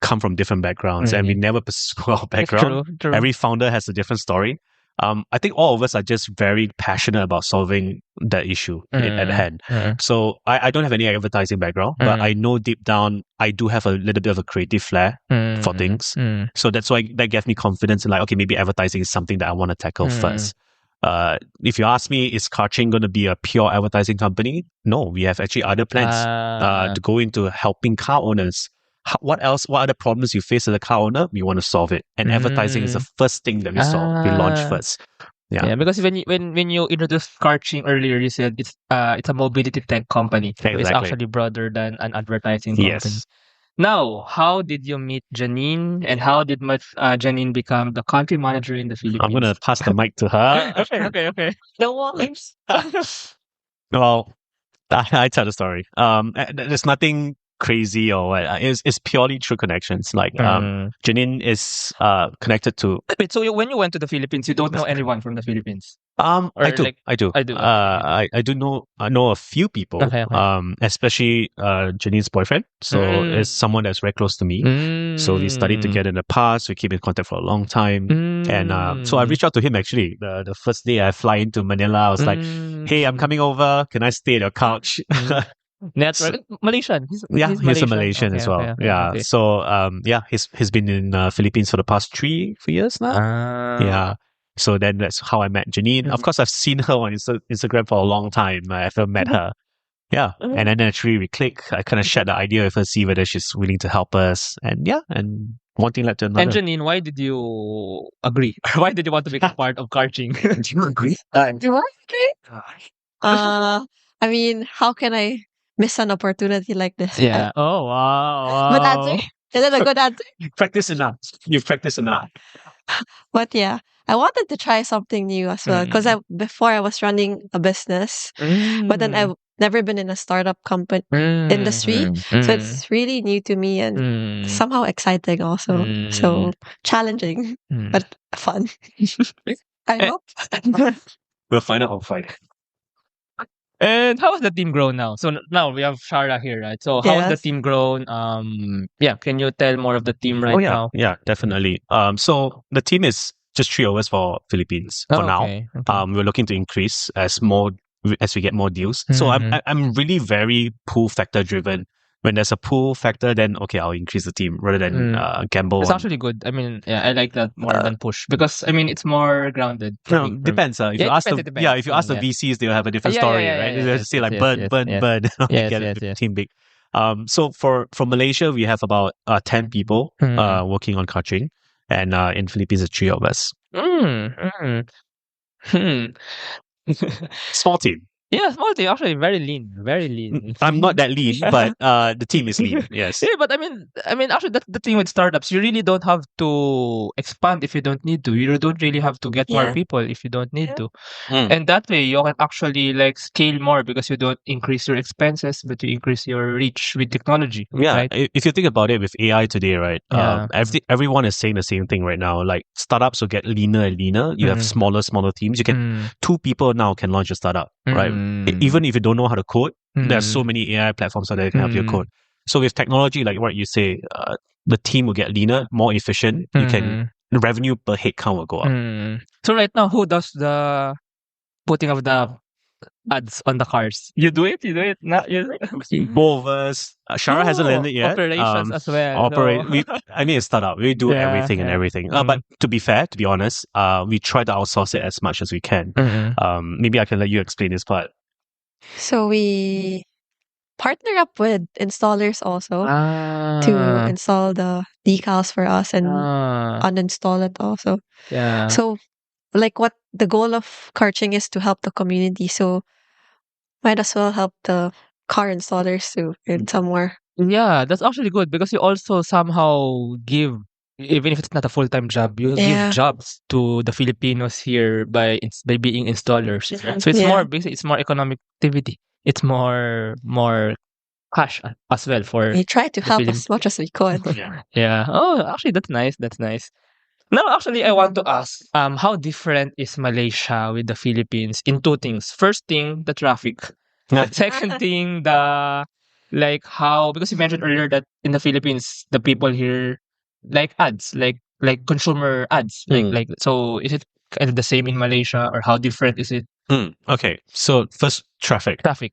come from different backgrounds, and we never pursue our background. True. Every founder has a different story. I think all of us are just very passionate about solving that issue at hand. So I don't have any advertising background, but I know deep down I do have a little bit of a creative flair for things. So that's why that gave me confidence in like, okay, maybe advertising is something that I want to tackle first. If you ask me, is CARCHIng going to be a pure advertising company? No, we have actually other plans to go into helping car owners. What other problems you face as a car owner? We want to solve it, and advertising is the first thing that we solve. We launch first. Yeah, because when you introduced CARCHIng earlier, you said it's a mobility tech company. Exactly. So it's actually broader than an advertising company. Yes. Now, how did you meet Janine, and how did Janine become the country manager in the Philippines? I'm gonna pass the mic to her. Okay. No worries. Well, I tell the story. There's nothing crazy or what. It's purely through connections. Like Janine is connected to. Wait, so when you went to the Philippines, you don't know anyone from the Philippines? I do. I do know a few people. Okay. Especially Janine's boyfriend. So it's someone that's very close to me. So we studied together in the past. We keep in contact for a long time. And so I reached out to him actually. The first day I fly into Manila, I was like, "Hey, I'm coming over. Can I stay at your couch?" Network Malaysian. He's a Malaysian as well. Okay. So he's been in Philippines for the past 3 years now. Yeah. So then that's how I met Janine. Of course, I've seen her on Instagram for a long time. I've never met her. Yeah. And then naturally we click. I kind of shared the idea with her, see whether she's willing to help us. And one thing led to another. And Janine, why did you agree? Why did you want to become part of CARCHIng? Do you agree? Do I agree? I mean, how can I miss an opportunity like this? Yeah. Oh, wow. But answer? Is it a good answer? You've practiced enough. But yeah, I wanted to try something new as well because before I was running a business, but then I've never been in a startup company industry, so it's really new to me and somehow exciting also. So challenging, but fun. I hope. We'll find out on Friday. And how has the team grown now? So now we have Shara here, right? So how has the Yes. team grown? Yeah, can you tell more of the team right now? Yeah, definitely. So the team is just 3 of us for Philippines for now. Okay. We're looking to increase as we get more deals. So I'm really very pull factor driven. When there's a pull factor, then okay, I'll increase the team rather than gamble. It's on. actually good. I mean, yeah, I like that more than push because I mean it's more grounded. for me. Depends. If you ask the VCs, they'll have a different story, right? They'll just say like burn. Get the team big. So for Malaysia, we have about 10 people working on CARCHING, and in Philippines, it's 3 of us. Small team. Yeah, small team. Actually, very lean. I'm not that lean, but the team is lean. Yes. Yeah, but I mean, actually, that's the thing with startups. You really don't have to expand if you don't need to. You don't really have to get more people if you don't need to. And that way, you can actually like scale more because you don't increase your expenses, but you increase your reach with technology. Yeah. Right? If you think about it with AI today, right? Yeah. Everyone is saying the same thing right now. Like startups will get leaner and leaner. You have smaller teams. You can 2 people now can launch a startup, right? Even if you don't know how to code, there are so many AI platforms out there that can help you code. So with technology, like what you say, the team will get leaner, more efficient. The revenue per head count will go up. So right now, who does the putting of the ads on the cars? You do it? Not you. Both of us. Shara hasn't landed yet. Operations as well. I mean, a startup. We do everything and everything. But to be honest, we try to outsource it as much as we can. Maybe I can let you explain this part. So we partner up with installers also to install the decals for us and uninstall it also. Yeah. So like what the goal of CARCHING is to help the community. So might as well help the car installers too in somewhere. Yeah, that's actually good because you also somehow give, even if it's not a full-time job, you give jobs to the Filipinos here by being installers. So it's more basically, it's more economic activity. It's more cash as well for. We try to help as much as we could. Yeah. Oh, actually, that's nice. That's nice. Now, actually, I want to ask, how different is Malaysia with the Philippines in 2 things? First thing, the traffic. Second thing, because you mentioned earlier that in the Philippines, the people here like ads, like consumer ads. So is it kind of the same in Malaysia, or how different is it? Okay, so first, traffic. Traffic.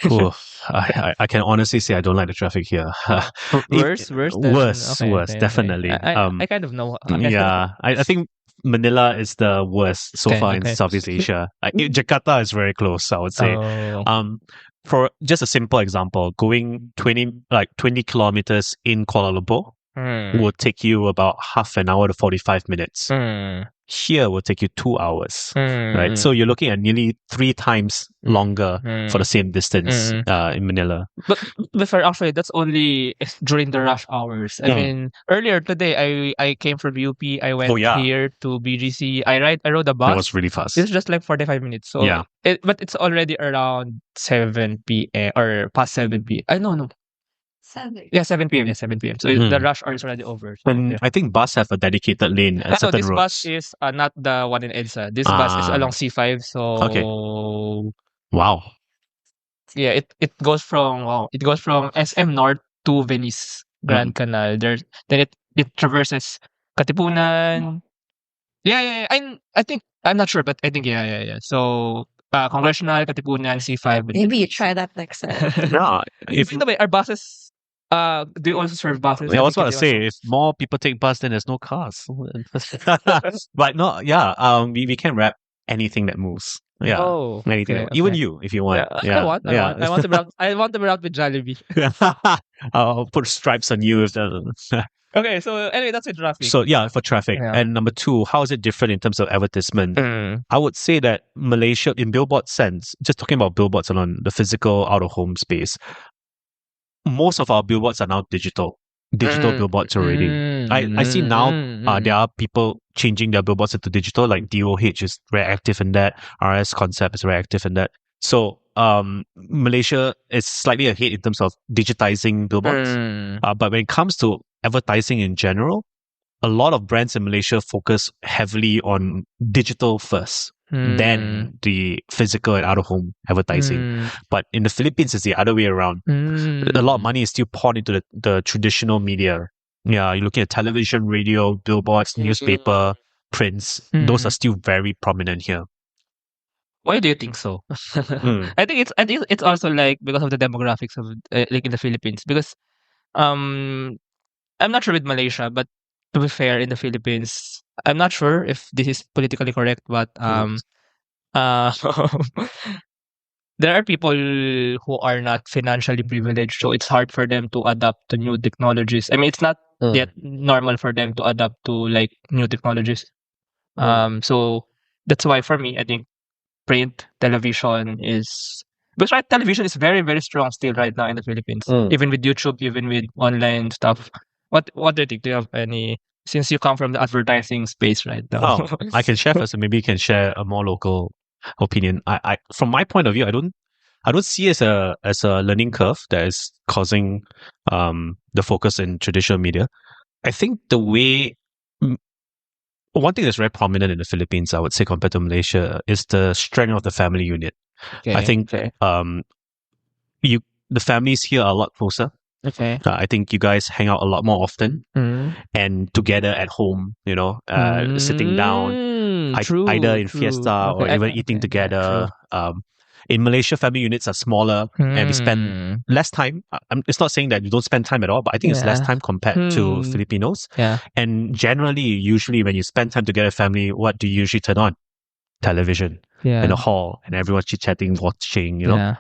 Ooh, I can honestly say I don't like the traffic here. Worse, definitely. I kind of know. I think Manila is the worst so far in Southeast Asia. Jakarta is very close, I would say. For just a simple example, going 20 kilometers in Kuala Lumpur will take you about half an hour to 45 minutes. Here will take you 2 hours, right? So you're looking at nearly 3 times longer for the same distance in Manila. But actually, that's only during the rush hours. I mean, earlier today, I came from UP. I went here to BGC. I rode a bus. That was really fast. It's just like 45 minutes. So but it's already around 7 p.m. or past 7 p.m. No. 7 p.m. Yeah, 7 p.m. So the rush hour is already over. So, and I think bus have a dedicated lane at certain this roads. Bus is not the one in EDSA. This bus is along C5. So wow. Yeah, it goes from SM North to Venice Grand Canal. Then it traverses Katipunan. Yeah. I think I'm not sure, but I think yeah. So Congressional, Katipunan, C5. Maybe you try that next time. Yeah. By the way, our buses. Do you also serve buses? I was about to say, if more people take bus, then there's no cars. But no, we can wrap anything that moves. Yeah. Oh, anything. okay. Even you, if you want. Yeah. I want to be wrapped with Jollibee. I'll put stripes on you if that. Okay, so anyway, that's with traffic. So for traffic. Yeah. And number 2, how is it different in terms of advertisement? I would say that Malaysia, in billboard sense, just talking about billboards on the physical out-of-home space, most of our billboards are now digital billboards already. I see now there are people changing their billboards into digital, like DOH is very active in that, RS Concept is very active in that. So Malaysia is slightly ahead in terms of digitizing billboards. But when it comes to advertising in general, a lot of brands in Malaysia focus heavily on digital first, then the physical and out-of-home advertising. But in the Philippines, it's the other way around. A lot of money is still poured into the traditional media. Yeah, you're looking at television, radio, billboards, newspaper, prints. Those are still very prominent here. Why do you think so? I think it's also like because of the demographics of like in the Philippines. Because I'm not sure with Malaysia, but to be fair, in the Philippines, I'm not sure if this is politically correct, but uh, there are people who are not financially privileged, so it's hard for them to adapt to new technologies. I mean, it's not yet normal for them to adapt to like new technologies. So that's why for me, I think print television is because right, television is very very strong still right now in the Philippines, even with YouTube, even with online stuff. What do you think? Do you have any? Since you come from the advertising space right now, I can share first, and maybe you can share a more local opinion. I from my point of view, I don't see it as a learning curve that is causing the focus in traditional media. I think the way one thing that's very prominent in the Philippines, I would say, compared to Malaysia, is the strength of the family unit. Okay, I think the families here are a lot closer. Okay. I think you guys hang out a lot more often and together at home, sitting down, either in fiesta or even eating together. In Malaysia, family units are smaller and we spend less time. It's not saying that you don't spend time at all, but I think it's less time compared to Filipinos. Yeah. And generally, usually when you spend time together as family, what do you usually turn on? Television in a hall and everyone's chit-chatting, watching, Yeah.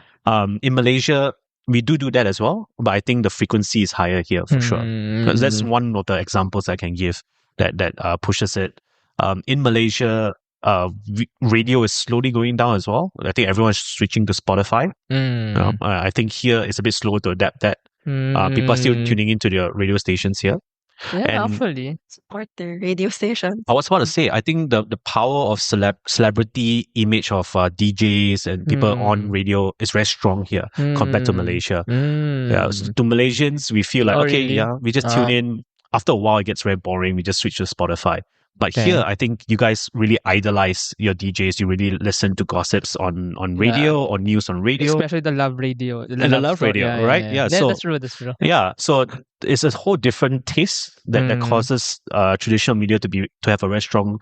In Malaysia, we do that as well, but I think the frequency is higher here for sure. Because that's one of the examples I can give that pushes it. In Malaysia, radio is slowly going down as well. I think everyone's switching to Spotify. I think here it's a bit slow to adapt that. People are still tuning into their radio stations here. Yeah, actually. Support the radio stations. I was about to say, I think the power of celebrity image of DJs and people on radio is very strong here compared to Malaysia. Yeah, so to Malaysians, we feel like, really? we just tune in. After a while, it gets very boring. We just switch to Spotify. But here, I think you guys really idolize your DJs. You really listen to gossips on radio or news on radio. Especially the love radio. The love radio, right? Yeah. So, that's true. That's true. Yeah. So it's a whole different taste that causes traditional media to have a very strong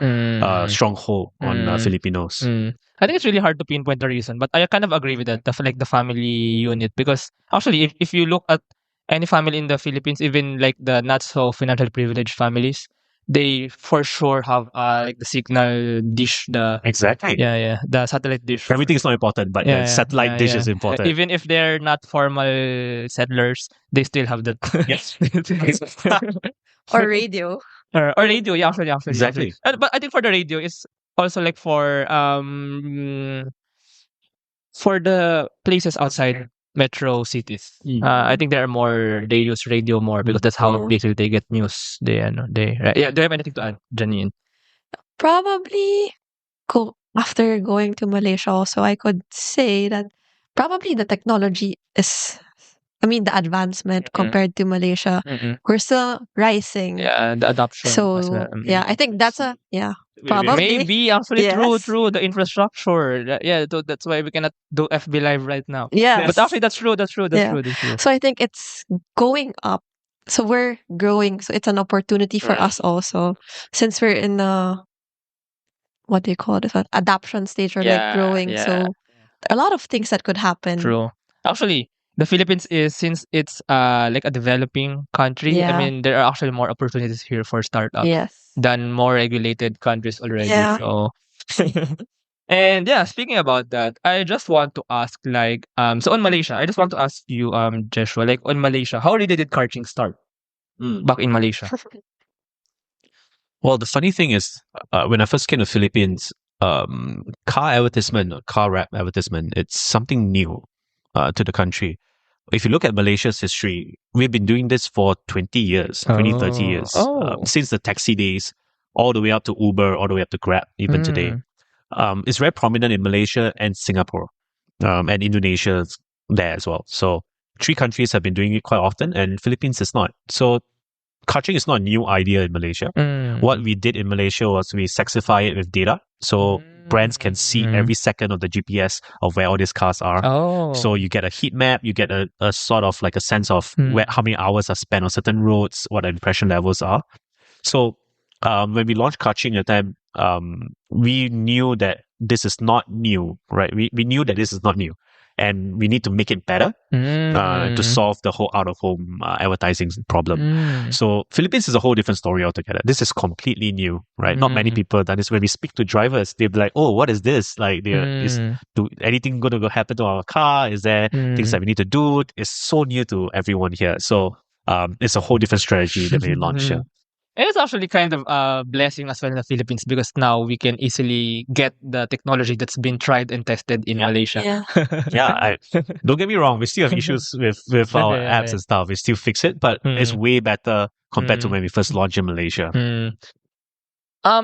stronghold on Filipinos. I think it's really hard to pinpoint the reason, but I kind of agree with that. The family unit, because actually, if you look at any family in the Philippines, even like the not so financially privileged families, they for sure have like the signal dish, Exactly. the satellite dish. Everything is not important, but the satellite dish is important. Even if they're not formal settlers, they still have that. Yes. Or radio. Or radio, yeah, actually. Exactly. But I think for the radio, it's also like for the places outside metro cities. I think they use radio more because that's how basically they get news. Right? Yeah. Do you have anything to add, Janine? Probably after going to Malaysia also, I could say that probably the technology the advancement compared to Malaysia, we're still rising. Yeah, the adoption. So as well. I think that's probably. Maybe actually true. The infrastructure. That's why we cannot do FB Live right now. Yeah, but actually that's true. That's true. So I think it's going up. So we're growing. So it's an opportunity for us also, since we're in what do you call this? Adoption stage or like growing. Yeah. So a lot of things that could happen. True. Actually, the Philippines since it's like a developing country. Yeah. I mean, there are actually more opportunities here for startups than more regulated countries already. Yeah. So, and speaking about that, I just want to ask, like, so on Malaysia, I just want to ask you, Jeshua, like on Malaysia, how really did CARCHING start back in Malaysia? Well, the funny thing is, when I first came to Philippines, car advertisement, or car wrap advertisement, it's something new to the country. If you look at Malaysia's history, we've been doing this for 20 years, 20, 30 years, since the taxi days, all the way up to Uber, all the way up to Grab, even today. It's very prominent in Malaysia and Singapore, and Indonesia there as well. So 3 countries have been doing it quite often, and Philippines is not. So CARCHING is not a new idea in Malaysia. What we did in Malaysia was we sexify it with data. So brands can see every second of the GPS of where all these cars are. Oh. So you get a heat map, you get a sort of like a sense of where, how many hours are spent on certain roads, what the impression levels are. So when we launched CARCHING at the time, we knew that this is not new, right? We knew that this is not new. And we need to make it better to solve the whole out-of-home advertising problem. So Philippines is a whole different story altogether. This is completely new, right? Not many people have done this. When we speak to drivers, they'll be like, "Oh, what is this? Like, is anything going to happen to our car? Is there things that we need to do?" It's so new to everyone here. So it's a whole different strategy that we launched here. And it's actually kind of a blessing as well in the Philippines because now we can easily get the technology that's been tried and tested in Malaysia. Yeah, don't get me wrong. We still have issues with our apps and stuff. We still fix it, but it's way better compared to when we first launched in Malaysia.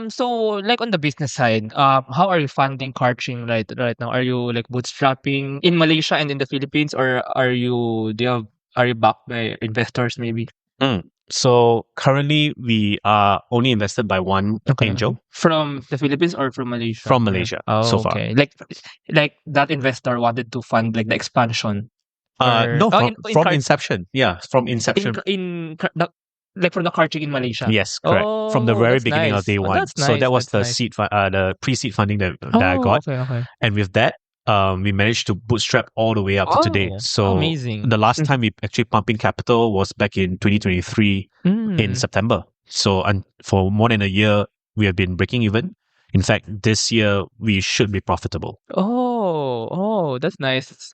So like on the business side, how are you funding CARCHING right now? Are you like bootstrapping in Malaysia and in the Philippines, or are you backed by investors maybe? So currently we are only invested by one angel. From the Philippines or from Malaysia? From Malaysia so far. Okay. Like that investor wanted to fund like the expansion. No, from inception. Yeah, from inception. Like from the CARCHING in Malaysia. Yes, correct. From the very beginning of day one. That's nice. So that was the seed, the pre-seed funding that I got. Okay. And with that, we managed to bootstrap all the way up to today. So amazing. The last time we actually pumping capital was back in 2023 in September. So for more than a year, we have been breaking even. In fact, this year we should be profitable. Oh, that's nice.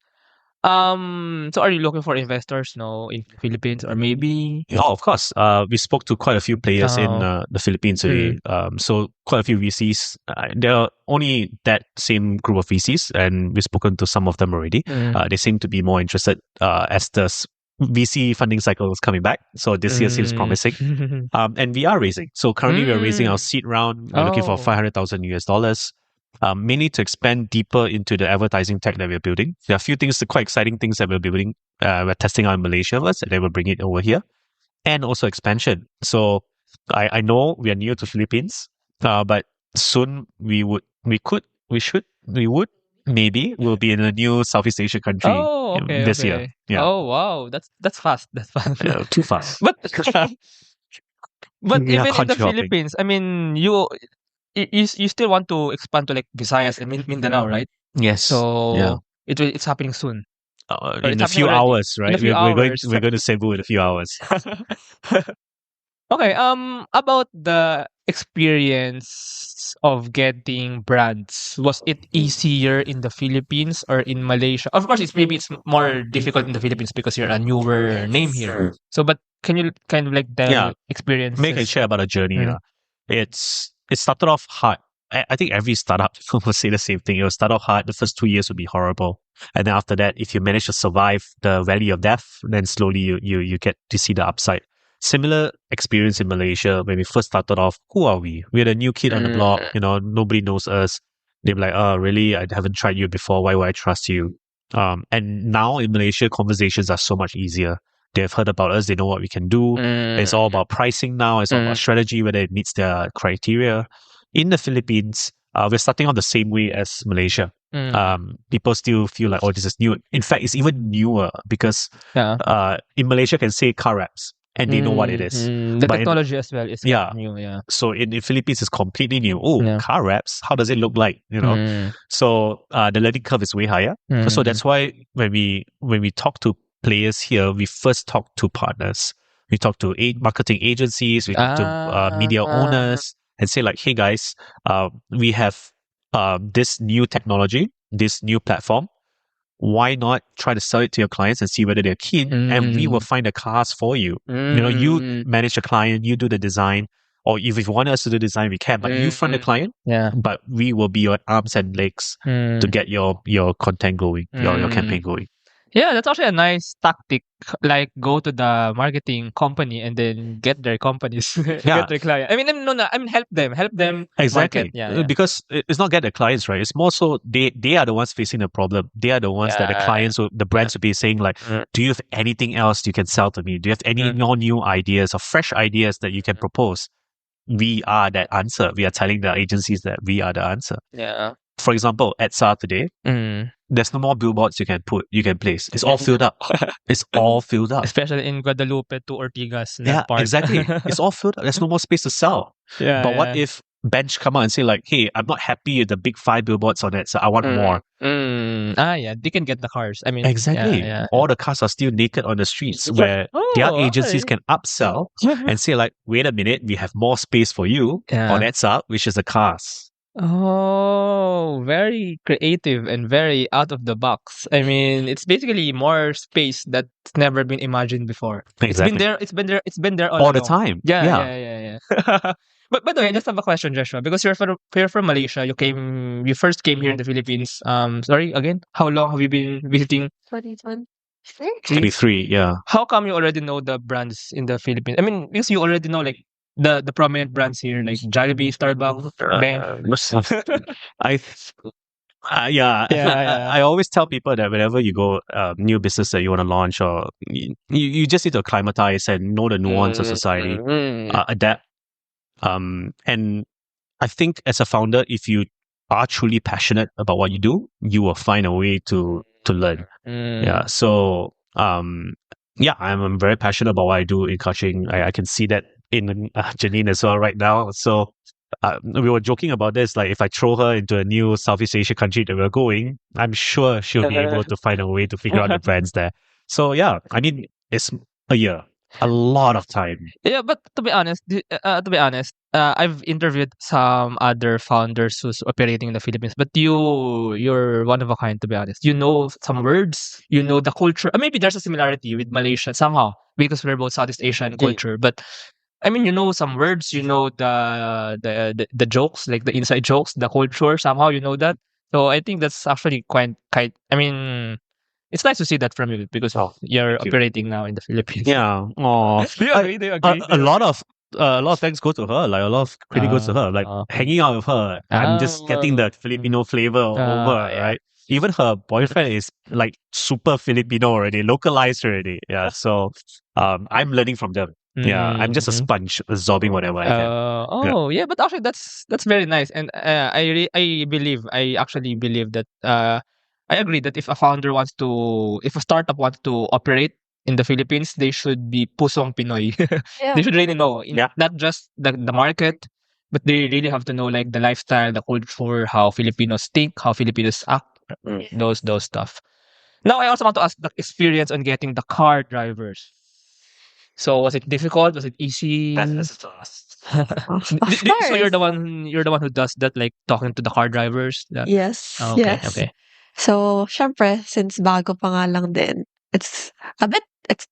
So are you looking for investors now in the Philippines or maybe? Yeah, of course. We spoke to quite a few players in the Philippines today. So quite a few VCs. There are only that same group of VCs, and we've spoken to some of them already. They seem to be more interested as the VC funding cycle is coming back. So this year seems promising. And we are raising. So currently we are raising our seed round. We're looking for $500,000 US. Mainly to expand deeper into the advertising tech that we're building. There are a few things, quite exciting things that we're building. We're testing out in Malaysia first, and then we'll bring it over here. And also expansion. So I know we are new to Philippines, but soon maybe we'll be in a new Southeast Asia country this year. Yeah. Oh wow, that's fast. That's fast. Yeah, too fast. But even in the Philippines, I mean, you still want to expand to like Visayas and Mindanao, right? Yes. So it's happening soon. In a few hours, right? We're going to Cebu in a few hours. Okay. About the experience of getting brands, was it easier in the Philippines or in Malaysia? Of course, it's more difficult in the Philippines because you're a newer name here. So, but can you kind of like the experience? Make a share about a journey. It started off hard. I think every startup will say the same thing. It will start off hard. The first 2 years will be horrible. And then after that, if you manage to survive the valley of death, then slowly you get to see the upside. Similar experience in Malaysia. When we first started off, who are we? We're the new kid on the block. Nobody knows us. They're like, oh, really? I haven't tried you before. Why would I trust you? And now in Malaysia, conversations are so much easier. They've heard about us. They know what we can do. It's all about pricing now. It's all about strategy, whether it meets their criteria. In the Philippines, we're starting out the same way as Malaysia. People still feel like, oh, this is new. In fact, it's even newer because in Malaysia, can say car wraps and they know what it is. The technology as well is new. Yeah. So in the Philippines, it's completely new. Oh, car wraps. How does it look like? So the learning curve is way higher. So that's why when we talk to players here, we first talk to partners. We talk to marketing agencies. We talk to media owners and say like, hey guys, we have this new technology, this new platform. Why not try to sell it to your clients and see whether they're keen? And we will find the cars for you. You manage the client, you do the design, or if you want us to do design, we can. But you fund the client. But we will be your arms and legs to get your content going, your campaign going. Yeah, that's actually a nice tactic. Like go to the marketing company and then get their companies, Yeah. get their client. I mean, no, I mean help them Exactly. market. Yeah. Because it's not get the clients, right? It's more so they are the ones facing the problem. They are the ones that the clients or the brands will be saying like, do you have anything else you can sell to me? Do you have any more new ideas or fresh ideas that you can propose? We are that answer. We are telling the agencies that we are the answer. Yeah. For example, at SAR today, there's no more billboards you can place. It's all filled up. It's all filled up. Especially in Guadalupe to Ortigas. That Yeah, part. exactly. It's all filled up. There's no more space to sell. Yeah. But what if Bench come out and say like, hey, I'm not happy with the big 5 billboards on it, so I want more. Yeah, they can get the cars. I mean, Exactly. Yeah. All the cars are still naked on the streets where their agencies can upsell and say like, wait a minute, we have more space for you on ETSA, which is the cars. Oh, very creative and very out of the box. I mean, it's basically more space that's never been imagined before. Exactly. It's been there all the time. Yeah. But by the way, I just have a question, Joshua, because you're from Malaysia. You first came here in the Philippines. Sorry again. How long have you been visiting? 2023. 23, yeah. How come you already know the brands in the Philippines? I mean, because you already know like the prominent brands here, like Jollibee, Starbucks, Bang. I always tell people that whenever you go new business that you want to launch, or you just need to acclimatize and know the nuance of society, adapt. And I think as a founder, if you are truly passionate about what you do, you will find a way to learn. Yeah. So I'm very passionate about what I do in coaching. I can see that in Janine as well right now. So we were joking about this. Like if I throw her into a new Southeast Asia country that we're going, I'm sure she'll be able to find a way to figure out the brands there. So yeah, I mean, it's a year. A lot of time. Yeah, but to be honest, I've interviewed some other founders who's operating in the Philippines, but you're one of a kind, to be honest. You know some words, you know the culture. Maybe there's a similarity with Malaysia somehow because we're both Southeast Asian culture. But I mean, you know some words, you know the jokes, like the inside jokes, the culture. Somehow you know that. So I think that's actually quite. I mean, it's nice to see that from you because you're operating now in the Philippines. Yeah. Oh, Do you agree? a lot of thanks go to her. Like a lot of credit goes to her. Like hanging out with her, I'm just getting the Filipino flavor over, right? Even her boyfriend is like super Filipino already, localized already. Yeah. So I'm learning from them. Yeah, I'm just a sponge absorbing whatever I can. Yeah, but actually that's very nice, and I actually believe that I agree that if a startup wants to operate in the Philippines, they should be pusong Pinoy. Yeah. They should really know, not just the market, but they really have to know like the lifestyle, the culture, how Filipinos think, how Filipinos act, those stuff. Now, I also want to ask the experience on getting the car drivers. So was it difficult? Was it easy? Of So you're course. the one who does that, like talking to the car drivers. Yes. Oh, okay, Yes. okay. So, syempre, since bago pa nga lang din, it's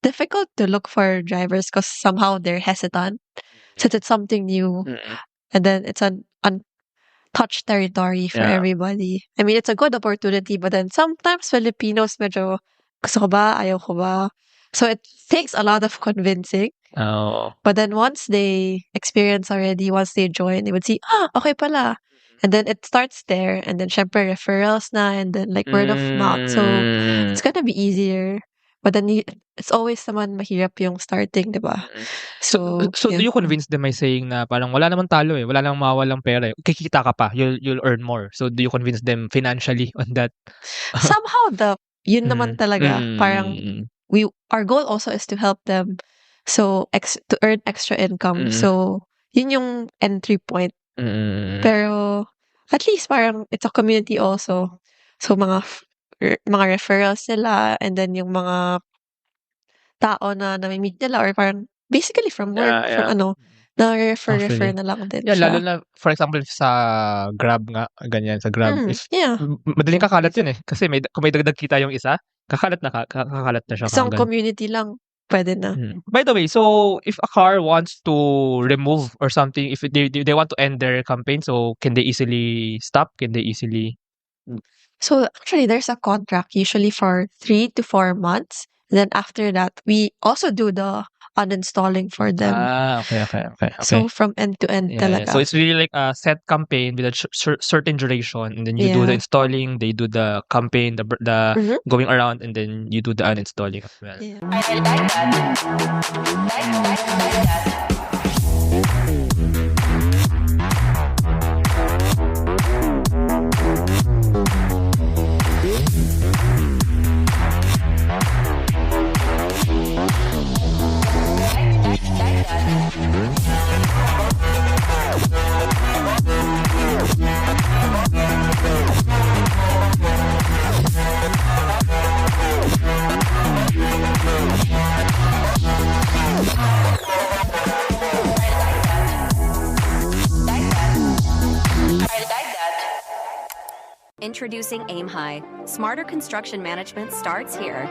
difficult to look for drivers because somehow they're hesitant since it's something new. And then it's an untouched territory for everybody. I mean, it's a good opportunity, but then sometimes Filipinos medyo gusto ko ba, ayaw ko ba. So it takes a lot of convincing. Oh. But then once they experience already, once they join, they would see, okay pala. And then it starts there. And then syempre referrals na, and then like word of mouth. So it's gonna be easier. But then it's always naman mahirap yung starting, diba? So do you convince them by saying na parang wala naman talo eh, wala nang mawawalang pera eh, kikita ka pa, you'll earn more. So do you convince them financially on that? Somehow yun naman talaga, parang our goal also is to help them to earn extra income. So yun yung entry point. Pero at least parang it's a community also. So mga referrals nila, and then yung mga tao na nami-meet nila, or parang basically from work, from na-refer na lang din Yeah, siya. lalo na, for example, sa Grab nga, ganyan, sa Grab. Madaling kakalat yun eh. Kasi kung may dagdag kita yung isa, kakalat na siya. Isang community lang, pwede na. By the way, so if a car wants to remove or something, if they want to end their campaign, so can they easily stop? Can they easily... So actually, there's a contract usually for 3 to 4 months. Then after that, we also do the uninstalling for them. Okay. So from end to end Yeah. talaga. So it's really like a set campaign with a certain duration, and then you do the Yeah. installing, they do the campaign, the Mhm. going around, and then you do the uninstalling as well. Yeah. I like that. Introducing AIMHI. Smarter construction management starts here.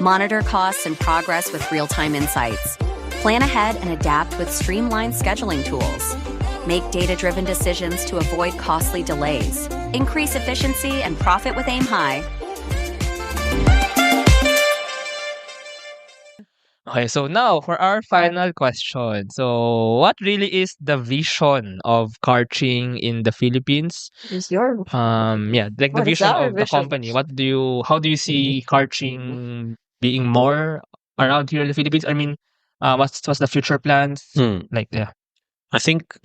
Monitor costs and progress with real-time insights. Plan ahead and adapt with streamlined scheduling tools. Make data-driven decisions to avoid costly delays. Increase efficiency and profit with AIMHI. Okay, so now for our final question. So, what really is the vision of CARCHING in the Philippines? Is your Yeah, like the What is vision our of the vision? company. How do you see CARCHING being more around here in the Philippines? I mean, what's the future plans? Like, yeah. I think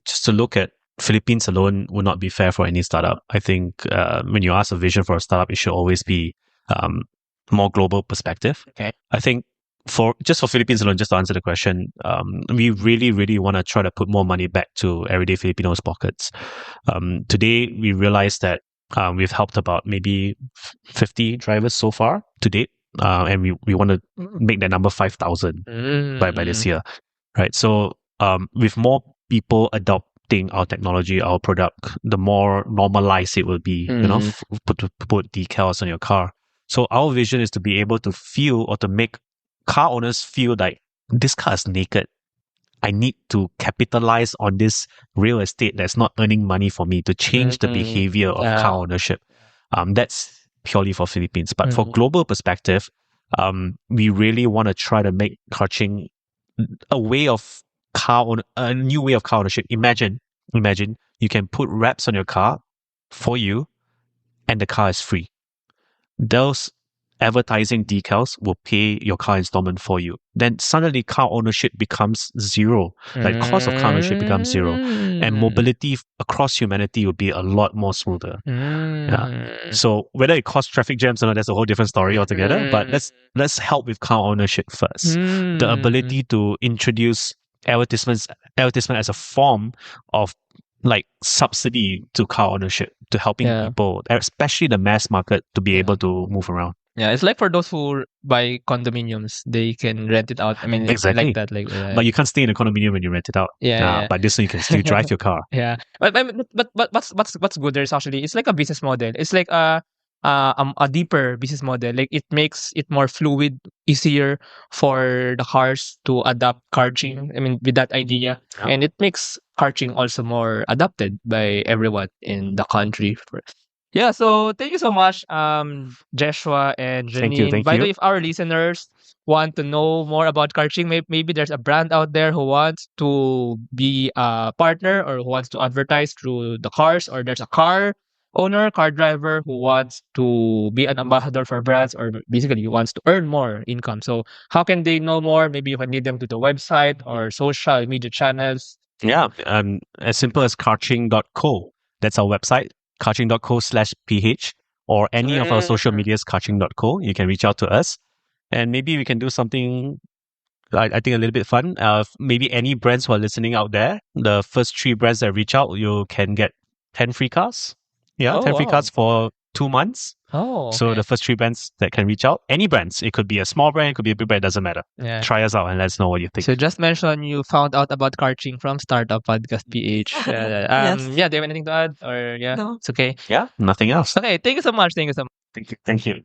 just to look at Philippines alone would not be fair for any startup. I think when you ask a vision for a startup, it should always be more global perspective. Okay. I think for Philippines alone, just to answer the question, we really, really want to try to put more money back to everyday Filipinos' pockets. Today, we realized that we've helped about maybe 50 drivers so far to date, and we want to make that number 5,000 by this year, right? So with more people adopting our technology, our product, the more normalized it will be, put decals on your car. So our vision is to be able to feel or to make car owners feel like this car is naked. I need to capitalize on this real estate that's not earning money for me to change the behavior of car ownership. That's purely for Philippines. But for global perspective, we really want to try to make CARCHING a new way of car ownership. Imagine you can put wraps on your car for you and the car is free. Those advertising decals will pay your car installment for you. Then suddenly car ownership becomes zero. Like cost of car ownership becomes zero. And mobility across humanity will be a lot more smoother. Yeah. So whether it causes traffic jams or not, that's a whole different story altogether. But let's help with car ownership first. The ability to introduce advertisement as a form of like subsidy to car ownership, to helping people, especially the mass market, to be able to move around. Yeah, it's like for those who buy condominiums, they can rent it out. I mean, Exactly. like that. Like, But you can't stay in a condominium when you rent it out. But this one you can still drive your car. Yeah, but what's good there is actually it's like a business model. It's like a deeper business model. Like it makes it more fluid, easier for the cars to adapt CARCHING. I mean, with that idea, and it makes CARCHING also more adopted by everyone in the country. Yeah, so thank you so much, Jeshua and Janine. Thank By the you. way, if our listeners want to know more about CARCHING, maybe there's a brand out there who wants to be a partner or who wants to advertise through the cars, or there's a car owner, car driver who wants to be an ambassador for brands or basically wants to earn more income. So how can they know more? Maybe you can lead them to the website or social media channels. Yeah, as simple as carching.co. That's our website, carching.co/ph, or any of our social medias, carching.co. You can reach out to us, and maybe we can do something, I think, a little bit fun. Maybe any brands who are listening out there, the first 3 brands that reach out, you can get 10 free cars. Yeah, 10 free cars for 2 months. So the first 3 brands that can reach out, any brands, it could be a small brand, it could be a big brand, doesn't matter. Yeah. Try us out and let us know what you think. So just mention you found out about CARCHING from Startup Podcast PH. Yes. Yeah, do you have anything to add? Or yeah, No. it's okay. Yeah, nothing else. Okay, thank you so much. Thank you so much. Thank you.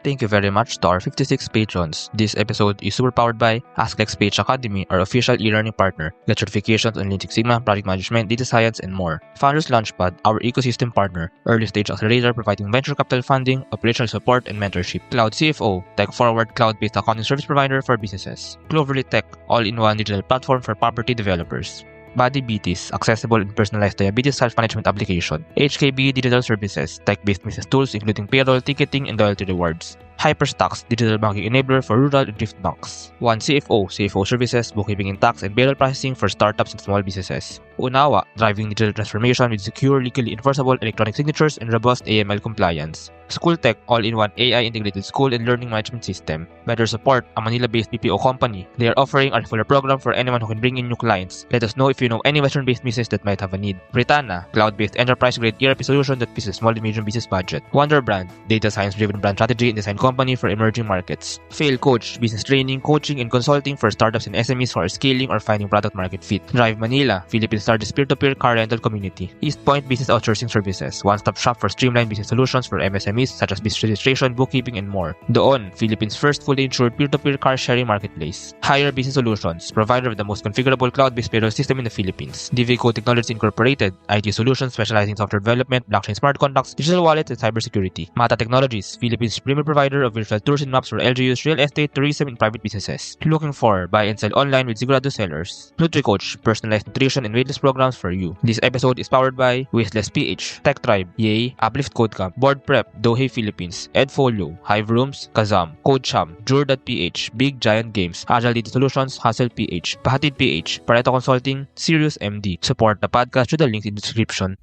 Thank you very much to our 56 patrons. This episode is super powered by SYMPH Academy, our official e-learning partner. Get certifications on Lean Six Sigma, project management, data science, and more. Founders Launchpad, our ecosystem partner. Early stage accelerator providing venture capital funding, operational support, and mentorship. Cloud CFO, tech-forward cloud-based accounting service provider for businesses. Cloverly Tech, all-in-one digital platform for property developers. Body BTs, accessible and personalized diabetes self-management application. HKB Digital Services, tech-based business tools including payroll, ticketing, and loyalty rewards. Hyperstocks, digital banking enabler for rural and thrift banks. One CFO services, bookkeeping and tax and payroll processing for startups and small businesses. Unawa, driving digital transformation with secure, legally enforceable electronic signatures and robust AML compliance. School Tech, all-in-one AI integrated school and learning management system. Better Support, a Manila-based BPO company. They are offering a referral program for anyone who can bring in new clients. Let us know if you know any Western-based business that might have a need. Britannia, cloud-based enterprise-grade ERP solution that fits a small and medium business budget. Wonder Brand, data science-driven brand strategy and design company for emerging markets. Fail Coach, business training, coaching, and consulting for startups and SMEs who are scaling or finding product market fit. Drive Manila, Philippines' largest peer-to-peer car rental community. East Point Business Outsourcing Services, one-stop shop for streamlined business solutions for MSMEs such as business registration, bookkeeping, and more. Doon, Philippines' first fully insured peer-to-peer car sharing marketplace. Hire Business Solutions, provider of the most configurable cloud-based payroll system in the Philippines. DVCo Technologies Incorporated, IT solutions specializing in software development, blockchain smart contracts, digital wallets, and cybersecurity. Mata Technologies, Philippines' premier provider of virtual tours and maps for LGUs, real estate, tourism, and private businesses. Looking for buy and sell online with Sigurado sellers. NutriCoach, personalized nutrition and weightless programs for you. This episode is powered by Wasteless PH, Tech Tribe, Yay, Uplift Code Camp, Board Prep, Dohe Philippines, Edfolio, Hive Rooms, Kazam, CodeCham, Jur.ph, Big Giant Games, Agile Data Solutions, Hustle PH, Pahatid PH, Pareto Consulting, Sirius MD. Support the podcast through the links in the description.